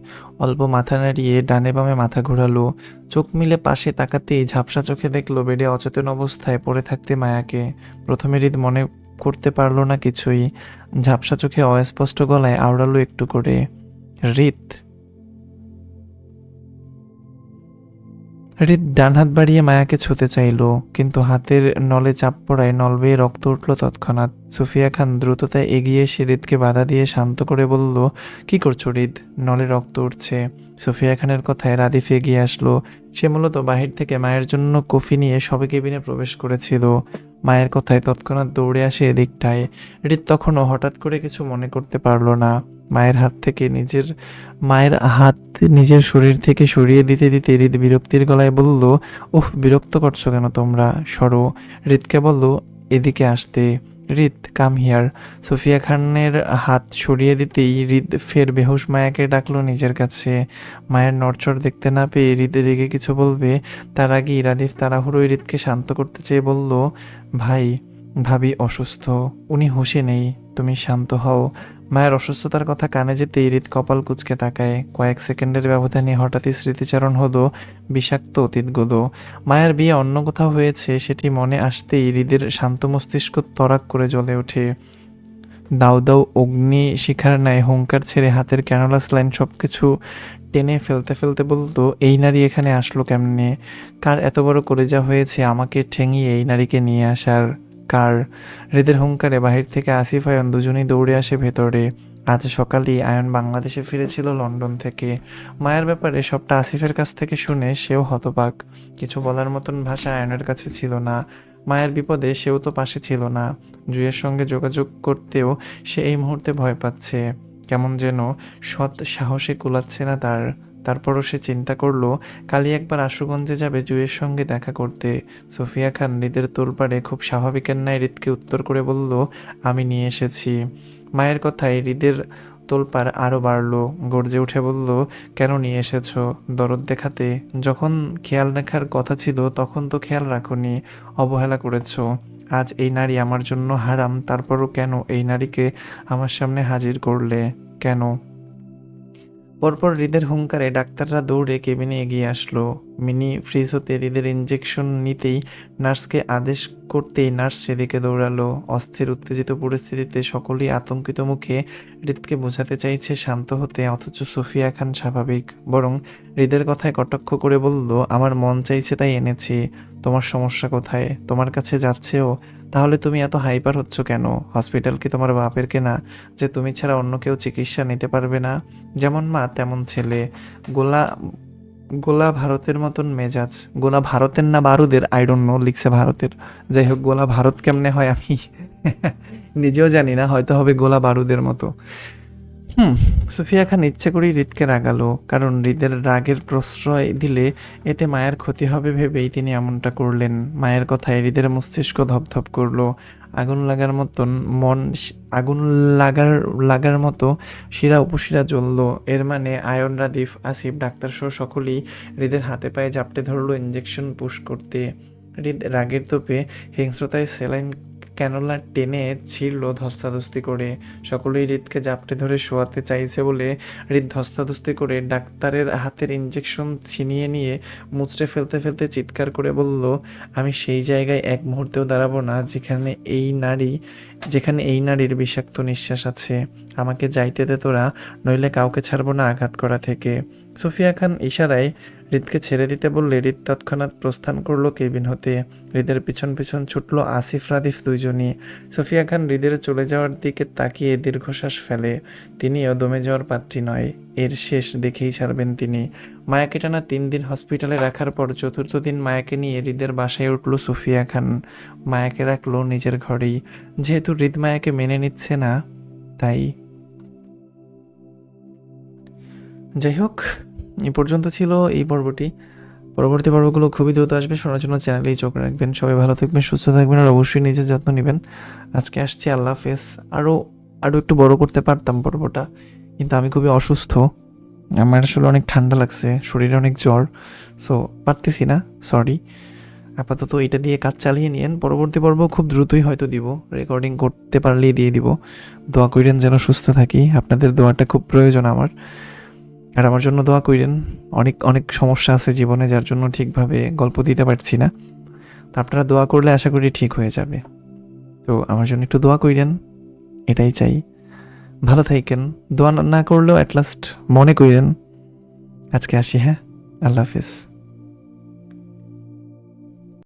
Speaker 1: অল্প মাথা নাড়িয়ে ডানে বামে মাথা ঘোরালো। চোখ মিলে পাশে তাকাতেই ঝাপসা চোখে দেখলো বেডে অচেতন অবস্থায় পড়ে থাকতে মায়াকে। প্রথমে হৃদ মনে করতে পারলো না কিছুই। ঝাপসা চোখে অস্পষ্ট গলায় আওড়ালো একটু করে, হৃদ। হৃদ ডান হাত বাড়িয়ে মায়াকে ছুঁতে চাইল, কিন্তু হাতের নলে চাপ পড়ায় নল বেয়ে রক্ত উঠল তৎক্ষণাৎ। সুফিয়া খান দ্রুততায় এগিয়ে এসে হৃদকে বাধা দিয়ে শান্ত করে বলল, কি করছো হৃদ? নলে রক্ত উঠছে। সুফিয়া খানের কথায় রাদিফ এগিয়ে আসলো। সে মূলত বাহির থেকে মায়ের জন্য কফি নিয়ে সবে কেবিনে প্রবেশ করেছিল। মায়ের কথায় তৎক্ষণাৎ দৌড়ে আসে এদিকটায়। হৃদ তখনও হঠাৎ করে কিছু মনে করতে পারল না। মায়ের হাত নিজের শরীর থেকে সরিয়ে দিতে দিতে হৃদ বিরক্তির গলায় বলল, উফ, বিরক্ত করছো কেন তোমরা? সরো। হৃদকে বলল এদিকে আসতে। হৃদ, কাম হিয়ার। সুফিয়া খানের হাত সরিয়ে দিতেই হৃদ ফের বেহুশ মায়াকে ডাকলো নিজের কাছে। মায়ের নড়চড় দেখতে না পেয়ে হৃদ রেগে কিছু বলবে, তার আগেই রাদিফ তাড়াহুড়োয় হৃদকে শান্ত করতে চেয়ে বলল, ভাবি অসুস্থ, উনি হুঁশে নেই, তুমি শান্ত হও। মায়ের অসুস্থতার কথা কানে যেতেই হৃদ কপাল কুঁচকে তাকায়। কয়েক সেকেন্ডের ব্যবধানে হঠাৎই স্মৃতিচারণ হলো বিষাক্ত অতীতগুলো। মায়ের বিয়ে অন্য কোথাও হয়েছে, সেটি মনে আসতেই হৃদের শান্ত মস্তিষ্ক তরাক করে জ্বলে ওঠে। দাউ দাউ অগ্নি শিখার ন্যায় হুঙ্কার ছেড়ে হাতের ক্যানোলা স্লাইন সবকিছু টেনে ফেলতে ফেলতে বলতো, এই নারী এখানে আসলো কেমনে? কার এত বড় কলেজা হয়েছে আমাকে ঠেঙিয়ে এই নারীকে নিয়ে আসার? কার? হৃদের হুঙ্কারে বাহির থেকে আসিফ আয়ন দুজনেই দৌড়ে আসে ভেতরে। আজ সকালেই আয়ন বাংলাদেশে ফিরেছিল লন্ডন থেকে। মায়ের ব্যাপারে সবটা আসিফের কাছ থেকে শুনে সেও হতবাক। কিছু বলার মতন ভাষা আয়নের কাছে ছিল না। মায়ের বিপদে সেও তো পাশে ছিল না। জুয়ের সঙ্গে যোগাযোগ করতেও সে এই মুহূর্তে ভয় পাচ্ছে। কেমন যেন সৎ সাহসে কুলাচ্ছে না তার। তারপরও সে চিন্তা করলো, কালই একবার আশুগঞ্জে যাবে জুয়ের সঙ্গে দেখা করতে। সুফিয়া খান হৃদের তোলপাড়ে খুব স্বাভাবিকের ন্যায় হৃদকে উত্তর করে বলল, আমি নিয়ে এসেছি। মায়ের কথায় হৃদের তোলপাড় আরও বাড়লো। গর্জে উঠে বলল, কেন নিয়ে এসেছো? দরদ দেখাতে? যখন খেয়াল রাখার কথা ছিল তখন তো খেয়াল রাখোনি, অবহেলা করেছো। আজ এই নারী আমার জন্য হারাম, তারপরও কেন এই নারীকে আমার সামনে হাজির করলে? কেন? পরপর হৃদের হুঙ্কারে ডাক্তাররা দৌড়ে কেবিনে এগিয়ে আসলো। মিনি ফ্রিজ হতে হৃদের ইঞ্জেকশন নিতেই নার্সকে আদেশ করতেই নার্স সেদিকে দৌড়ালো। অস্থির উত্তেজিত পরিস্থিতিতে সকলেই আতঙ্কিত মুখে হৃদকে বোঝাতে চাইছে শান্ত হতে, অথচ সুফিয়া খান স্বাভাবিক। বরং হৃদের কথায় কটাক্ষ করে বলল, আমার মন চাইছে তাই এনেছি। তোমার সমস্যা কোথায়? তোমার কাছে যাচ্ছেও, তাহলে তুমি এত হাইপার হচ্ছ কেন? হসপিটাল কি তোমার বাপের কেনা যে তুমি ছাড়া অন্য কেউ চিকিৎসা নিতে পারবে না? যেমন মা তেমন ছেলে। গোলা গোলা ভারতের মতন মেজাজ। গোলা ভারতের না বারুদের, আই ডোন্ট নো, লিখছে ভারতের। যাই হোক, গোলা ভারত কেমনে হয় আমি নিজেও জানি না, হয়তো হবে গোলা বারুদের মতো। হুম সুফিয়া খান ইচ্ছে করেই হৃদকে রাগালো, কারণ হৃদের রাগের প্রশ্রয় দিলে এতে মায়ের ক্ষতি হবে ভেবেই তিনি এমনটা করলেন। মায়ের কথায় হৃদের মস্তিষ্ক ধপধপ করলো। আগুন লাগার মতন আগুন লাগার লাগার মতো শিরা উপশিরা জ্বলল। এর মানে আয়ন, রাদিফ, আসিফ, ডাক্তার সহ সকলেই হৃদের হাতে পায়ে জাপটে ধরলো ইঞ্জেকশন পুশ করতে। হৃদ রাগের তোপে হিংস্রতায় সেলাইন ক্যানোলা টেনে ছিঁড়ল ধস্তাধস্তি করে। সকলেই হৃদকে জাপটে ধরে শোয়াতে চাইছে বলে হৃদ ধস্তাধস্তি করে ডাক্তারের হাতের ইঞ্জেকশন ছিনিয়ে নিয়ে মুচড়ে ফেলতে ফেলতে চিৎকার করে বলল, আমি সেই জায়গায় এক মুহূর্তেও দাঁড়াবো না যেখানে এই নারীর বিষাক্ত নিঃশ্বাস আছে। আমাকে যাইতে দে তোরা, নইলে কাউকে ছাড়বো না আঘাত করা থেকে। সুফিয়া খান ইশারায় হৃদকে ছেড়ে দিতে বললে হৃদ তৎক্ষণাৎ প্রস্থান করলো কেবিন হতে। হৃদের পিছন পিছন ছুটলো আসিফ, রাদিফ দুইজনই। সুফিয়া খান হৃদের চলে যাওয়ার দিকে তাকিয়ে দীর্ঘশ্বাস ফেলে। তিনিও দমে যাওয়ার পাত্রী নয়, এর শেষ দেখেই ছাড়বেন তিনি। মায়াকে টানা 3 দিন হসপিটালে রাখার পর 4র্থ দিন মায়াকে নিয়ে হৃদের বাসায় উঠল সুফিয়া খান। মায়াকে রাখলো নিজের ঘরেই। যেহেতু হৃদ মায়াকে মেনে নিচ্ছে না, তাই। যাই হোক, এই পর্যন্ত ছিল এই পর্বটি। পরবর্তী পর্বগুলো খুবই দ্রুত আসবে, শোনার জন্য চ্যানেলেই চোখ রাখবেন। সবাই ভালো থাকবেন, সুস্থ থাকবেন, আর অবশ্যই নিজের যত্ন নেবেন। আজকে আসছি, আল্লাহ হাফেজ। আরও আরও একটু বড় করতে পারতাম পর্বটা, কিন্তু আমি খুবই অসুস্থ। আমার আসলে অনেক ঠান্ডা লাগছে, শরীরে অনেক জ্বর, সো পারতেছি না, সরি। আপাতত এটা দিয়ে কাজ চালিয়ে নিয়েন। পরবর্তী পর্ব খুব দ্রুতই হয়তো দিব, রেকর্ডিং করতে পারলেই দিয়ে দিব। দোয়া কইরেন যেন সুস্থ থাকি, আপনাদের দোয়াটা খুব প্রয়োজন আমার। আর আমার জন্য দোয়া কইরেন। অনেক অনেক সমস্যা আছে জীবনে, যার জন্য ঠিকভাবে গল্প দিতে পারছি না। তো আপনারা দোয়া করলে আশা করি ঠিক হয়ে যাবে। তো আমার জন্য একটু দোয়া কইরেন, এটাই চাই। ভালো থাকেন, দোয়া না করলেও অ্যাটলাস্ট মনে কইরেন। আজকে আসি, হ্যাঁ, আল্লাহ হাফেজ।